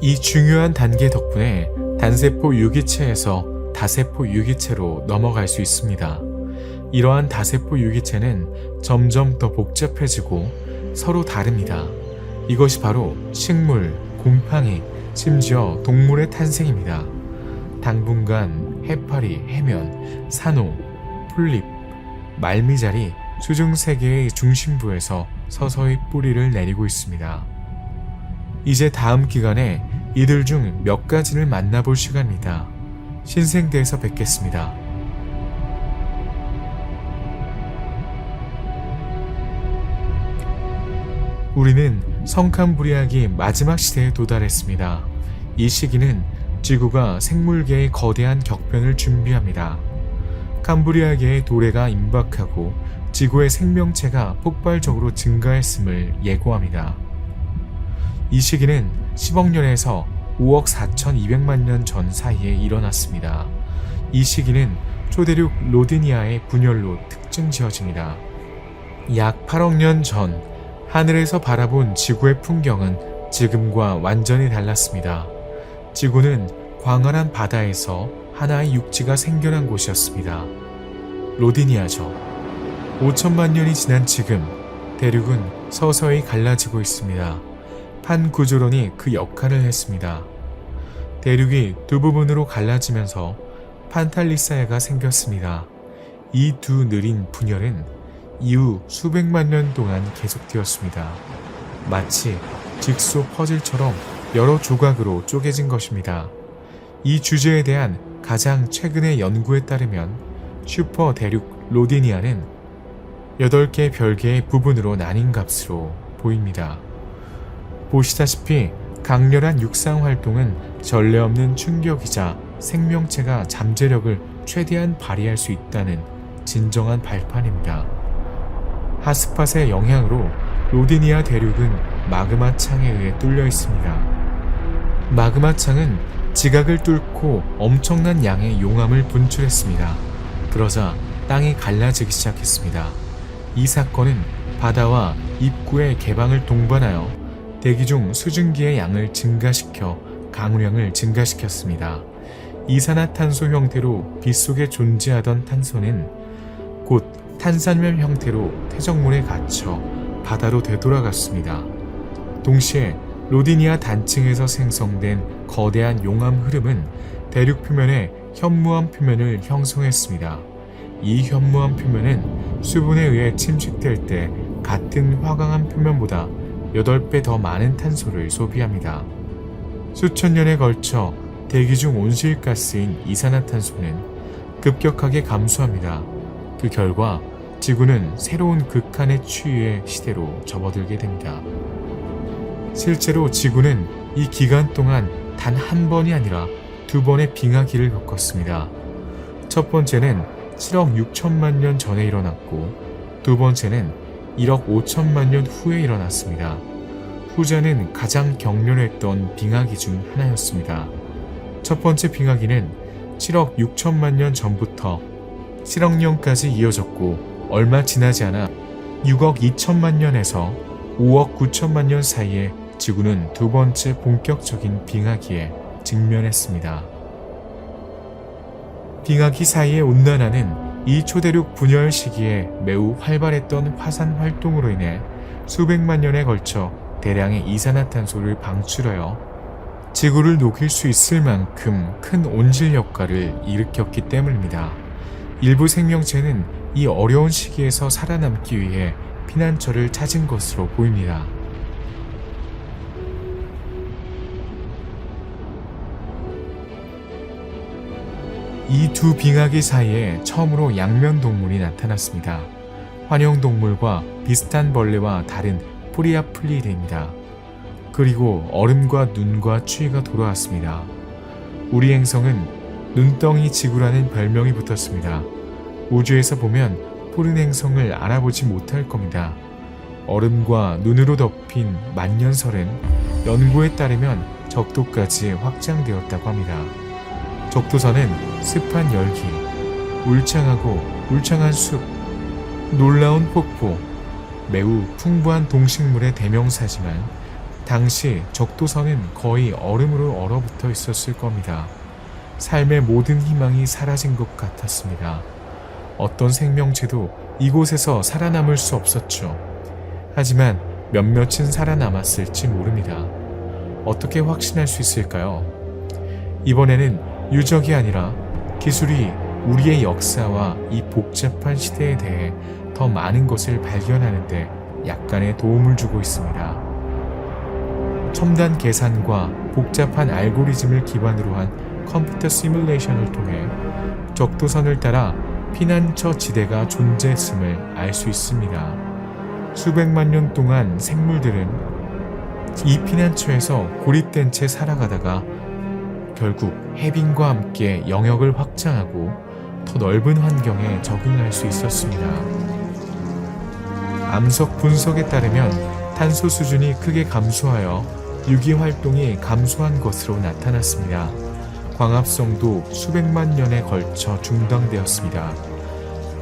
이 중요한 단계 덕분에 단세포 유기체에서 다세포 유기체로 넘어갈 수 있습니다. 이러한 다세포 유기체는 점점 더 복잡해지고 서로 다릅니다. 이것이 바로 식물, 곰팡이, 심지어 동물의 탄생입니다. 당분간 해파리, 해면, 산호, 폴립, 말미잘이 수중세계의 중심부에서 서서히 뿌리를 내리고 있습니다. 이제 다음 기간에 이들 중 몇 가지를 만나볼 시간입니다. 신생대에서 뵙겠습니다. 우리는 성캄브리아기 마지막 시대에 도달했습니다. 이 시기는 지구가 생물계의 거대한 격변을 준비합니다. 캄브리아계의 도래가 임박하고 지구의 생명체가 폭발적으로 증가했음을 예고합니다. 이 시기는 10억 년에서 5억 4,200만 년 전 사이에 일어났습니다. 이 시기는 초대륙 로디니아의 분열로 특징 지어집니다. 약 8억 년 전 하늘에서 바라본 지구의 풍경은 지금과 완전히 달랐습니다. 지구는 광활한 바다에서 하나의 육지가 생겨난 곳이었습니다. 로디니아죠. 5천만 년이 지난 지금 대륙은 서서히 갈라지고 있습니다. 판 구조론이 그 역할을 했습니다. 대륙이 두 부분으로 갈라지면서 판탈리사야가 생겼습니다. 이 두 느린 분열은 이후 수백만 년 동안 계속되었습니다. 마치 직소 퍼즐처럼 여러 조각으로 쪼개진 것입니다. 이 주제에 대한 가장 최근의 연구에 따르면 슈퍼 대륙 로디니아는 8개 별개의 부분으로 나뉜 값으로 보입니다. 보시다시피 강렬한 육상 활동은 전례 없는 충격이자 생명체가 잠재력을 최대한 발휘할 수 있다는 진정한 발판입니다. 핫스팟의 영향으로 로디니아 대륙은 마그마 창에 의해 뚫려 있습니다. 마그마 창은 지각을 뚫고 엄청난 양의 용암을 분출했습니다. 그러자 땅이 갈라지기 시작했습니다. 이 사건은 바다와 입구의 개방을 동반하여 대기 중 수증기의 양을 증가시켜 강우량을 증가시켰습니다. 이산화탄소 형태로 빗속에 존재하던 탄소는 곧 탄산염 형태로 퇴적물에 갇혀 바다로 되돌아갔습니다. 동시에 로디니아 단층에서 생성된 거대한 용암 흐름은 대륙 표면의 현무암 표면을 형성했습니다. 이 현무암 표면은 수분에 의해 침식될 때 같은 화강암 표면보다 8배 더 많은 탄소를 소비합니다. 수천 년에 걸쳐 대기 중 온실가스인 이산화탄소는 급격하게 감소합니다. 그 결과 지구는 새로운 극한의 추위의 시대로 접어들게 됩니다. 실제로 지구는 이 기간 동안 단 한 번이 아니라 2번의 빙하기를 겪었습니다. 첫 번째는 7억 6천만 년 전에 일어났고 두 번째는 1억 5천만 년 후에 일어났습니다. 후자는 가장 격렬했던 빙하기 중 하나였습니다. 첫 번째 빙하기는 7억 6천만 년 전부터 7억 년까지 이어졌고 얼마 지나지 않아 6억 2천만 년에서 5억 9천만 년 사이에 지구는 두 번째 본격적인 빙하기에 직면했습니다. 빙하기 사이의 온난화는 이 초대륙 분열 시기에 매우 활발했던 화산 활동으로 인해 수백만 년에 걸쳐 대량의 이산화탄소를 방출하여 지구를 녹일 수 있을 만큼 큰 온실 효과를 일으켰기 때문입니다. 일부 생명체는 이 어려운 시기에서 살아남기 위해 피난처를 찾은 것으로 보입니다. 이 두 빙하기 사이에 처음으로 양면동물이 나타났습니다. 환영동물과 비슷한 벌레와 다른 프리아플리데입니다. 그리고 얼음과 눈과 추위가 돌아왔습니다. 우리 행성은 눈덩이 지구라는 별명이 붙었습니다. 우주에서 보면 푸른 행성을 알아보지 못할 겁니다. 얼음과 눈으로 덮인 만년설은 연구에 따르면 적도까지 확장되었다고 합니다. 적도선은 습한 열기, 울창하고 울창한 숲, 놀라운 폭포, 매우 풍부한 동식물의 대명사지만 당시 적도선은 거의 얼음으로 얼어붙어 있었을 겁니다. 삶의 모든 희망이 사라진 것 같았습니다. 어떤 생명체도 이곳에서 살아남을 수 없었죠. 하지만 몇몇은 살아남았을지 모릅니다. 어떻게 확신할 수 있을까요? 이번에는 유적이 아니라 기술이 우리의 역사와 이 복잡한 시대에 대해 더 많은 것을 발견하는데 약간의 도움을 주고 있습니다. 첨단 계산과 복잡한 알고리즘을 기반으로 한 컴퓨터 시뮬레이션을 통해 적도선을 따라 피난처 지대가 존재했음을 알 수 있습니다. 수백만 년 동안 생물들은 이 피난처에서 고립된 채 살아가다가 결국 해빙과 함께 영역을 확장하고 더 넓은 환경에 적응할 수 있었습니다. 암석 분석에 따르면 탄소 수준이 크게 감소하여 유기 활동이 감소한 것으로 나타났습니다. 광합성도 수백만 년에 걸쳐 중단되었습니다.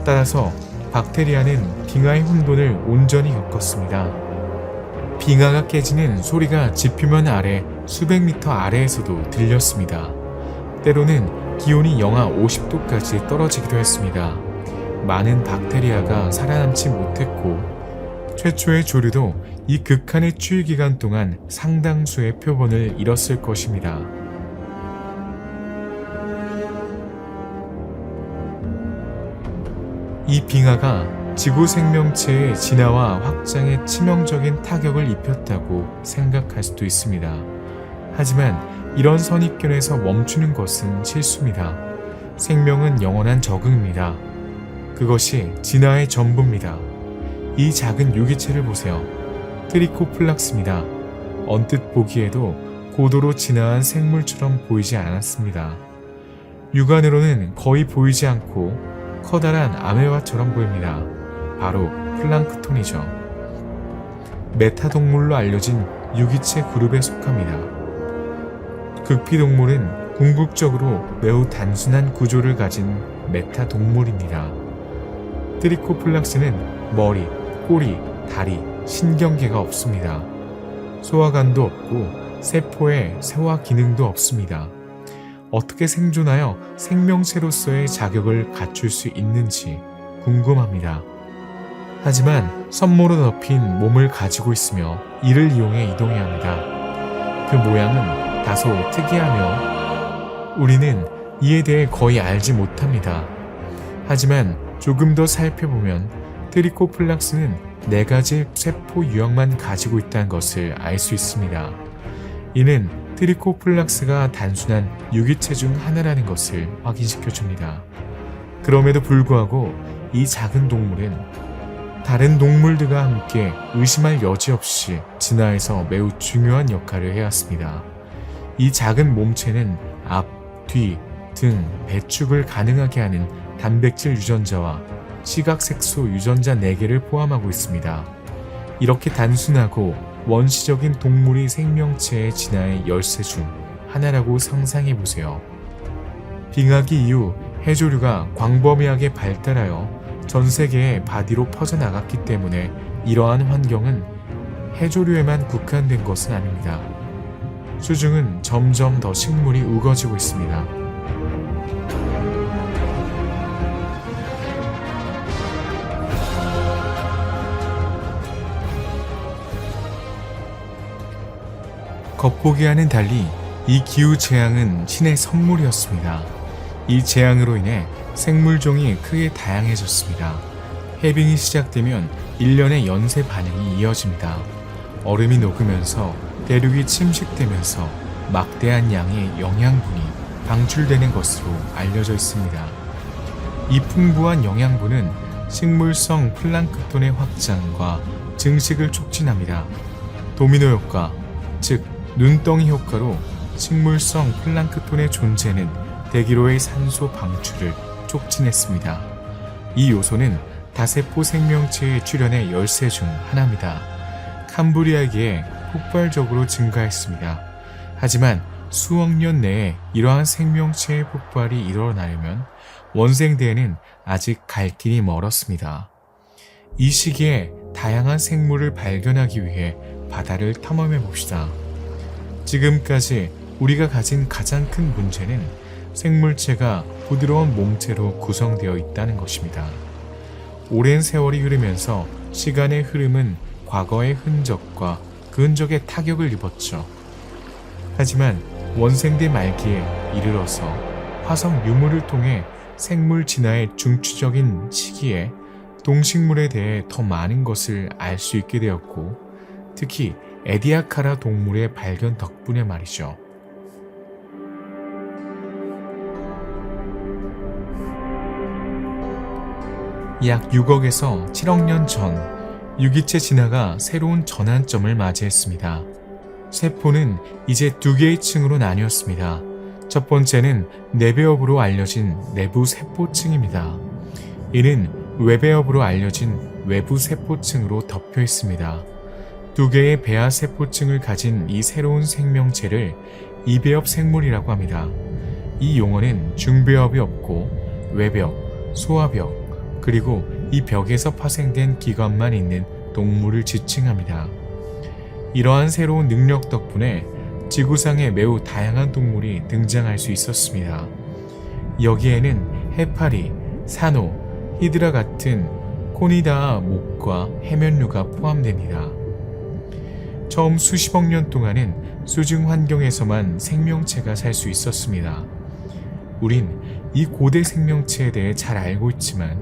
따라서 박테리아는 빙하의 혼돈을 온전히 겪었습니다. 빙하가 깨지는 소리가 지표면 아래 수백 미터 아래에서도 들렸습니다. 때로는 기온이 영하 50도까지 떨어지기도 했습니다. 많은 박테리아가 살아남지 못했고 최초의 조류도 이 극한의 추위 기간 동안 상당수의 표본을 잃었을 것입니다. 이 빙하가 지구 생명체의 진화와 확장에 치명적인 타격을 입혔다고 생각할 수도 있습니다. 하지만 이런 선입견에서 멈추는 것은 실수입니다. 생명은 영원한 적응입니다. 그것이 진화의 전부입니다. 이 작은 유기체를 보세요. 트리코플락스입니다. 언뜻 보기에도 고도로 진화한 생물처럼 보이지 않았습니다. 육안으로는 거의 보이지 않고 커다란 아메바처럼 보입니다. 바로 플랑크톤이죠. 메타동물로 알려진 유기체 그룹에 속합니다. 극피동물은 궁극적으로 매우 단순한 구조를 가진 메타동물입니다. 트리코플락스는 머리, 꼬리, 다리, 신경계가 없습니다. 소화관도 없고 세포에 소화 기능도 없습니다. 어떻게 생존하여 생명체로서의 자격을 갖출 수 있는지 궁금합니다. 하지만 선모로 덮인 몸을 가지고 있으며 이를 이용해 이동해야 합니다. 그 모양은 다소 특이하며 우리는 이에 대해 거의 알지 못합니다. 하지만 조금 더 살펴보면 트리코플락스는 4가지 세포 유형만 가지고 있다는 것을 알 수 있습니다. 이는 트리코플락스가 단순한 유기체 중 하나라는 것을 확인시켜 줍니다. 그럼에도 불구하고 이 작은 동물은 다른 동물들과 함께 의심할 여지 없이 진화에서 매우 중요한 역할을 해왔습니다. 이 작은 몸체는 앞, 뒤, 등 배축을 가능하게 하는 단백질 유전자와 시각색소 유전자 4개를 포함하고 있습니다. 이렇게 단순하고 원시적인 동물이 생명체의 진화의 열쇠 중 하나라고 상상해보세요. 빙하기 이후 해조류가 광범위하게 발달하여 전 세계에 바디로 퍼져나갔기 때문에 이러한 환경은 해조류에만 국한된 것은 아닙니다. 수중은 점점 더 식물이 우거지고 있습니다. 겉보기와는 달리 이 기후재앙은 신의 선물이었습니다. 이 재앙으로 인해 생물종이 크게 다양해졌습니다. 해빙이 시작되면 일련의 연쇄 반응이 이어집니다. 얼음이 녹으면서 대륙이 침식되면서 막대한 양의 영양분이 방출되는 것으로 알려져 있습니다. 이 풍부한 영양분은 식물성 플랑크톤의 확장과 증식을 촉진합니다. 도미노 효과, 즉 눈덩이 효과로 식물성 플랑크톤의 존재는 대기로의 산소 방출을 촉진했습니다. 이 요소는 다세포 생명체의 출현의 열쇠 중 하나입니다. 캄브리아기에 폭발적으로 증가했습니다. 하지만 수억 년 내에 이러한 생명체의 폭발이 일어나려면 원생대에는 아직 갈 길이 멀었습니다. 이 시기에 다양한 생물을 발견하기 위해 바다를 탐험해 봅시다. 지금까지 우리가 가진 가장 큰 문제는 생물체가 부드러운 몸체로 구성되어 있다는 것입니다. 오랜 세월이 흐르면서 시간의 흐름은 과거의 흔적과 그 흔적에 타격을 입었죠. 하지만 원생대 말기에 이르러서 화성 유물을 통해 생물 진화의 중추적인 시기에 동식물에 대해 더 많은 것을 알 수 있게 되었고, 특히 에디아카라 동물의 발견 덕분에 말이죠. 약 6억에서 7억 년 전, 유기체 진화가 새로운 전환점을 맞이했습니다. 세포는 이제 두 개의 층으로 나뉘었습니다. 첫 번째는 뇌배업으로 알려진 내부 세포층입니다. 이는 외배업으로 알려진 외부 세포층으로 덮여 있습니다. 두 개의 배아 세포층을 가진 이 새로운 생명체를 이배업 생물이라고 합니다. 이 용어는 중배업이 없고 외벽, 소화벽, 그리고 이 벽에서 파생된 기관만 있는 동물을 지칭합니다. 이러한 새로운 능력 덕분에 지구상에 매우 다양한 동물이 등장할 수 있었습니다. 여기에는 해파리, 산호, 히드라 같은 코니다아 목과 해면류가 포함됩니다. 처음 수십억 년 동안은 수중 환경에서만 생명체가 살 수 있었습니다. 우린 이 고대 생명체에 대해 잘 알고 있지만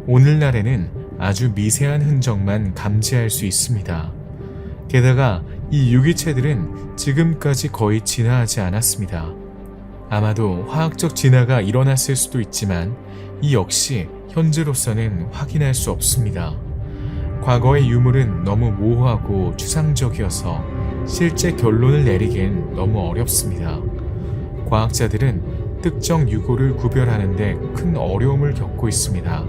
오늘날에는 아주 미세한 흔적만 감지할 수 있습니다. 게다가 이 유기체들은 지금까지 거의 진화하지 않았습니다. 아마도 화학적 진화가 일어났을 수도 있지만 이 역시 현재로서는 확인할 수 없습니다. 과거의 유물은 너무 모호하고 추상적이어서 실제 결론을 내리기엔 너무 어렵습니다. 과학자들은 특정 유골을 구별하는 데 큰 어려움을 겪고 있습니다.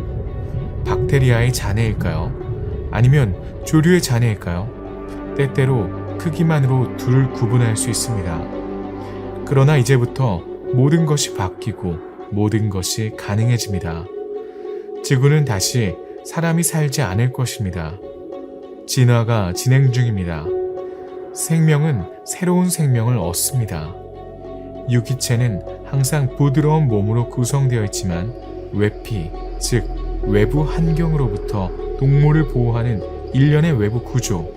박테리아의 잔해일까요? 아니면 조류의 잔해일까요? 때때로 크기만으로 둘을 구분할 수 있습니다. 그러나 이제부터 모든 것이 바뀌고 모든 것이 가능해집니다. 지구는 다시 사람이 살지 않을 것입니다. 진화가 진행 중입니다. 생명은 새로운 생명을 얻습니다. 유기체는 항상 부드러운 몸으로 구성되어 있지만 외피, 즉 외부 환경으로부터 동물을 보호하는 일련의 외부 구조,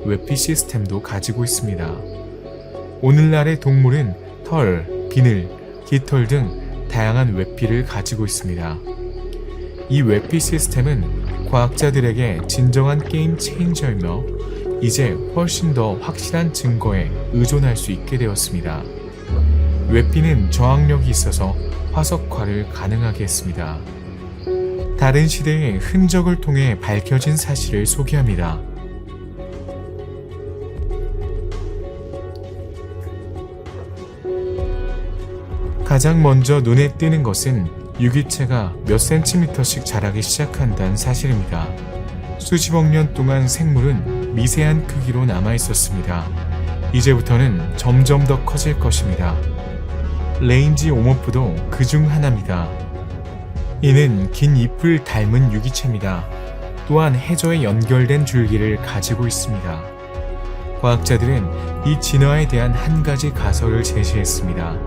외피 시스템도 가지고 있습니다. 오늘날의 동물은 털, 비늘, 깃털 등 다양한 외피를 가지고 있습니다. 이 외피 시스템은 과학자들에게 진정한 게임 체인저이며 이제 훨씬 더 확실한 증거에 의존할 수 있게 되었습니다. 외피는 저항력이 있어서 화석화를 가능하게 했습니다. 다른 시대의 흔적을 통해 밝혀진 사실을 소개합니다. 가장 먼저 눈에 띄는 것은 유기체가 몇 센티미터씩 자라기 시작한다는 사실입니다. 수십억 년 동안 생물은 미세한 크기로 남아 있었습니다. 이제부터는 점점 더 커질 것입니다. 레인지 오모프도 그중 하나입니다. 이는 긴 잎을 닮은 유기체입니다. 또한 해저에 연결된 줄기를 가지고 있습니다. 과학자들은 이 진화에 대한 한 가지 가설을 제시했습니다.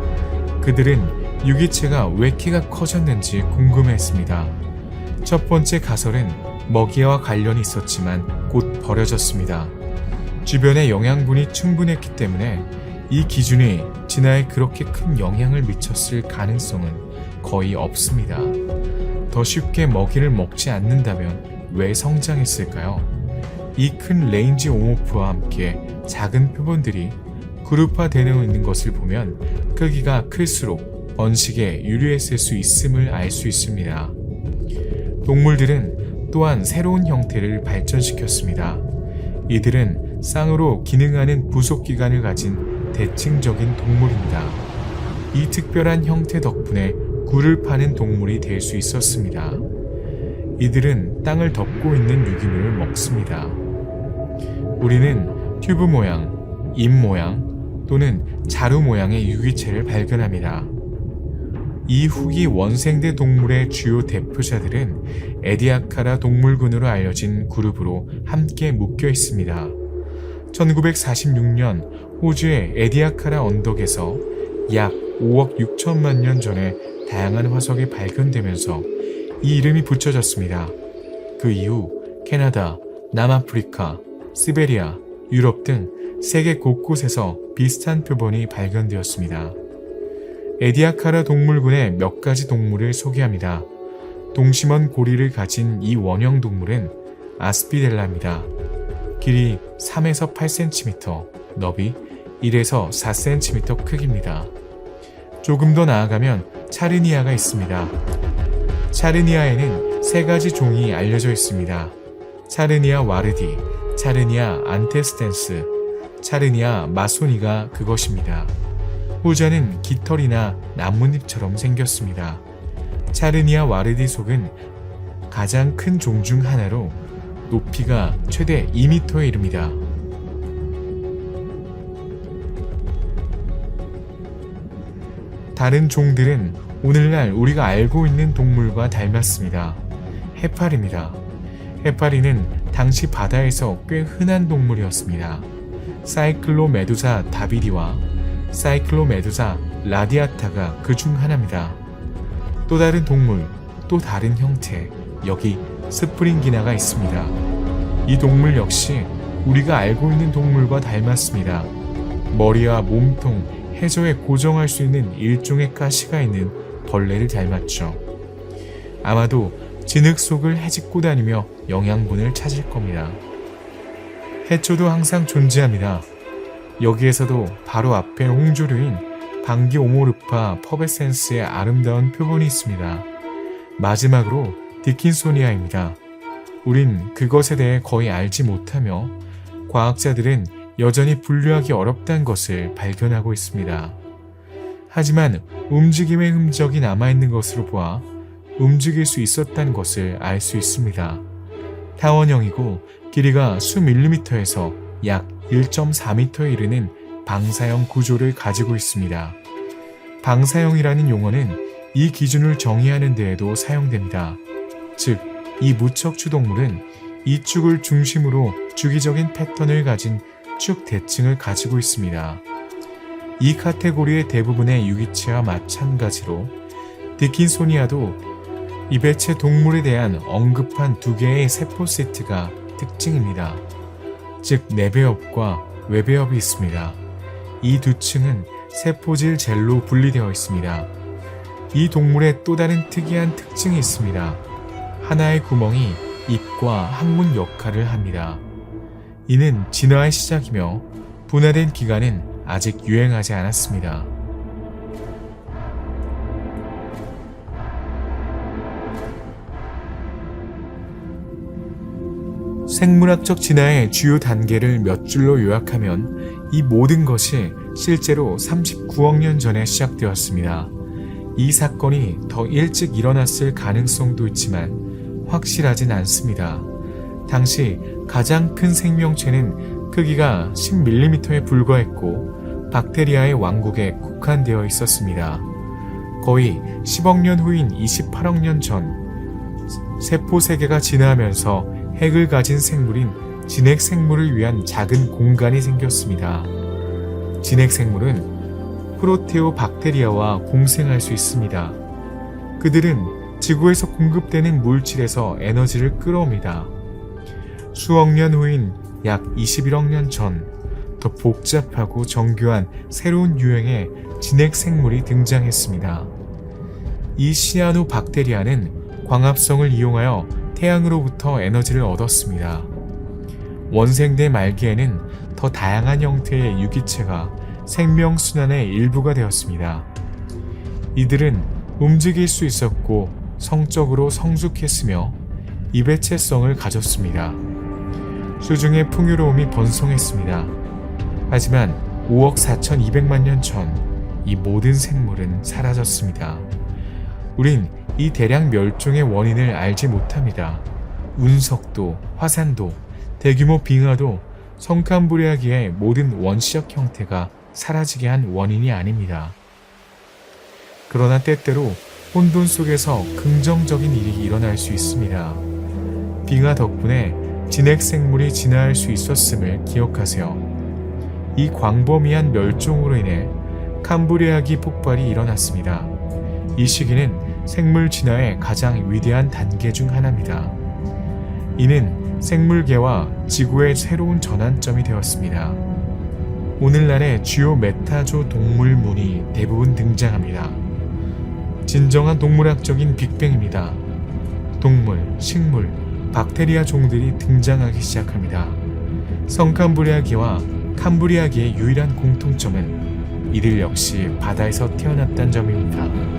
그들은 유기체가 왜 키가 커졌는지 궁금해했습니다. 첫 번째 가설은 먹이와 관련이 있었지만 곧 버려졌습니다. 주변의 영양분이 충분했기 때문에 이 기준이 진화에 그렇게 큰 영향을 미쳤을 가능성은 거의 없습니다. 더 쉽게 먹이를 먹지 않는다면 왜 성장했을까요? 이 큰 레인지 오모프와 함께 작은 표본들이 그룹화되어 있는 것을 보면 크기가 클수록 번식에 유리했을 수 있음을 알 수 있습니다. 동물들은 또한 새로운 형태를 발전시켰습니다. 이들은 쌍으로 기능하는 부속기관을 가진 대칭적인 동물입니다. 이 특별한 형태 덕분에 굴을 파는 동물이 될 수 있었습니다. 이들은 땅을 덮고 있는 유기물을 먹습니다. 우리는 튜브 모양, 잎 모양, 또는 자루 모양의 유기체를 발견합니다. 이 후기 원생대 동물의 주요 대표자들은 에디아카라 동물군으로 알려진 그룹으로 함께 묶여 있습니다. 1946년 호주의 에디아카라 언덕에서 약 5억 6천만 년 전에 다양한 화석이 발견되면서 이 이름이 붙여졌습니다. 그 이후 캐나다, 남아프리카, 시베리아, 유럽 등 세계 곳곳에서 비슷한 표본이 발견되었습니다. 에디아카라 동물군의 몇 가지 동물을 소개합니다. 동심원 고리를 가진 이 원형 동물은 아스피델라입니다. 길이 3에서 8cm, 너비 1에서 4cm 크기입니다. 조금 더 나아가면 차르니아가 있습니다. 차르니아에는 세 가지 종이 알려져 있습니다. 차르니아 와르디, 차르니아 안테스텐스, 차르니아 마소니가 그것입니다. 후자는 깃털이나 나뭇잎처럼 생겼습니다. 차르니아 와르디 속은 가장 큰 종 중 하나로 높이가 최대 2m에 이릅니다. 다른 종들은 오늘날 우리가 알고 있는 동물과 닮았습니다. 해파리입니다. 해파리는 당시 바다에서 꽤 흔한 동물이었습니다. 사이클로메두사 다비디와 사이클로메두사 라디아타가 그 중 하나입니다. 또 다른 동물, 또 다른 형태, 여기 스프링기나가 있습니다. 이 동물 역시 우리가 알고 있는 동물과 닮았습니다. 머리와 몸통, 해저에 고정할 수 있는 일종의 가시가 있는 벌레를 닮았죠. 아마도 진흙 속을 헤집고 다니며 영양분을 찾을 겁니다. 해초도 항상 존재합니다. 여기에서도 바로 앞에 홍조류인 방기오모르파 퍼베센스의 아름다운 표본이 있습니다. 마지막으로 디킨소니아입니다. 우린 그것에 대해 거의 알지 못하며 과학자들은 여전히 분류하기 어렵다는 것을 발견하고 있습니다. 하지만 움직임의 흔적이 남아있는 것으로 보아 움직일 수 있었다는 것을 알 수 있습니다. 타원형이고 길이가 수 밀리미터에서 약 1.4m에 이르는 방사형 구조를 가지고 있습니다. 방사형이라는 용어는 이 기준을 정의하는 데에도 사용됩니다. 즉, 이 무척추 동물은 이 축을 중심으로 주기적인 패턴을 가진 축 대칭을 가지고 있습니다. 이 카테고리의 대부분의 유기체와 마찬가지로 디킨소니아도 이베체 동물에 대한 언급한 두 개의 세포 세트가 특징입니다. 즉 내배엽과 외배엽이 있습니다. 이 두 층은 세포질 젤로 분리되어 있습니다. 이 동물의 또 다른 특이한 특징이 있습니다. 하나의 구멍이 입과 항문 역할을 합니다. 이는 진화의 시작이며 분화된 기간은 아직 유행하지 않았습니다. 생물학적 진화의 주요 단계를 몇 줄로 요약하면 이 모든 것이 실제로 39억 년 전에 시작되었습니다. 이 사건이 더 일찍 일어났을 가능성도 있지만 확실하진 않습니다. 당시 가장 큰 생명체는 크기가 10mm에 불과했고 박테리아의 왕국에 국한되어 있었습니다. 거의 10억 년 후인 28억 년 전 세포 세계가 진화하면서 핵을 가진 생물인 진핵생물을 위한 작은 공간이 생겼습니다. 진핵생물은 프로테오박테리아와 공생할 수 있습니다. 그들은 지구에서 공급되는 물질에서 에너지를 끌어옵니다. 수억 년 후인 약 21억 년 전, 더 복잡하고 정교한 새로운 유형의 진핵생물이 등장했습니다. 이 시아노박테리아는 광합성을 이용하여 태양으로부터 에너지를 얻었습니다. 원생대 말기에는 더 다양한 형태의 유기체가 생명순환의 일부가 되었습니다. 이들은 움직일 수 있었고 성적으로 성숙했으며 이배체성을 가졌습니다. 수중의 풍요로움이 번성했습니다. 하지만 5억 4,200만 년 전 이 모든 생물은 사라졌습니다. 우린 이 대량 멸종의 원인을 알지 못합니다. 운석도, 화산도, 대규모 빙하도 성캄브리아기의 모든 원시적 형태가 사라지게 한 원인이 아닙니다. 그러나 때때로 혼돈 속에서 긍정적인 일이 일어날 수 있습니다. 빙하 덕분에 진핵 생물이 진화할 수 있었음을 기억하세요. 이 광범위한 멸종으로 인해 캄브리아기 폭발이 일어났습니다. 이 시기는 생물 진화의 가장 위대한 단계 중 하나입니다. 이는 생물계와 지구의 새로운 전환점이 되었습니다. 오늘날의 주요 메타조 동물문이 대부분 등장합니다. 진정한 동물학적인 빅뱅입니다. 동물, 식물, 박테리아 종들이 등장하기 시작합니다. 성캄브리아기와 캄브리아기의 유일한 공통점은 이들 역시 바다에서 태어났다는 점입니다.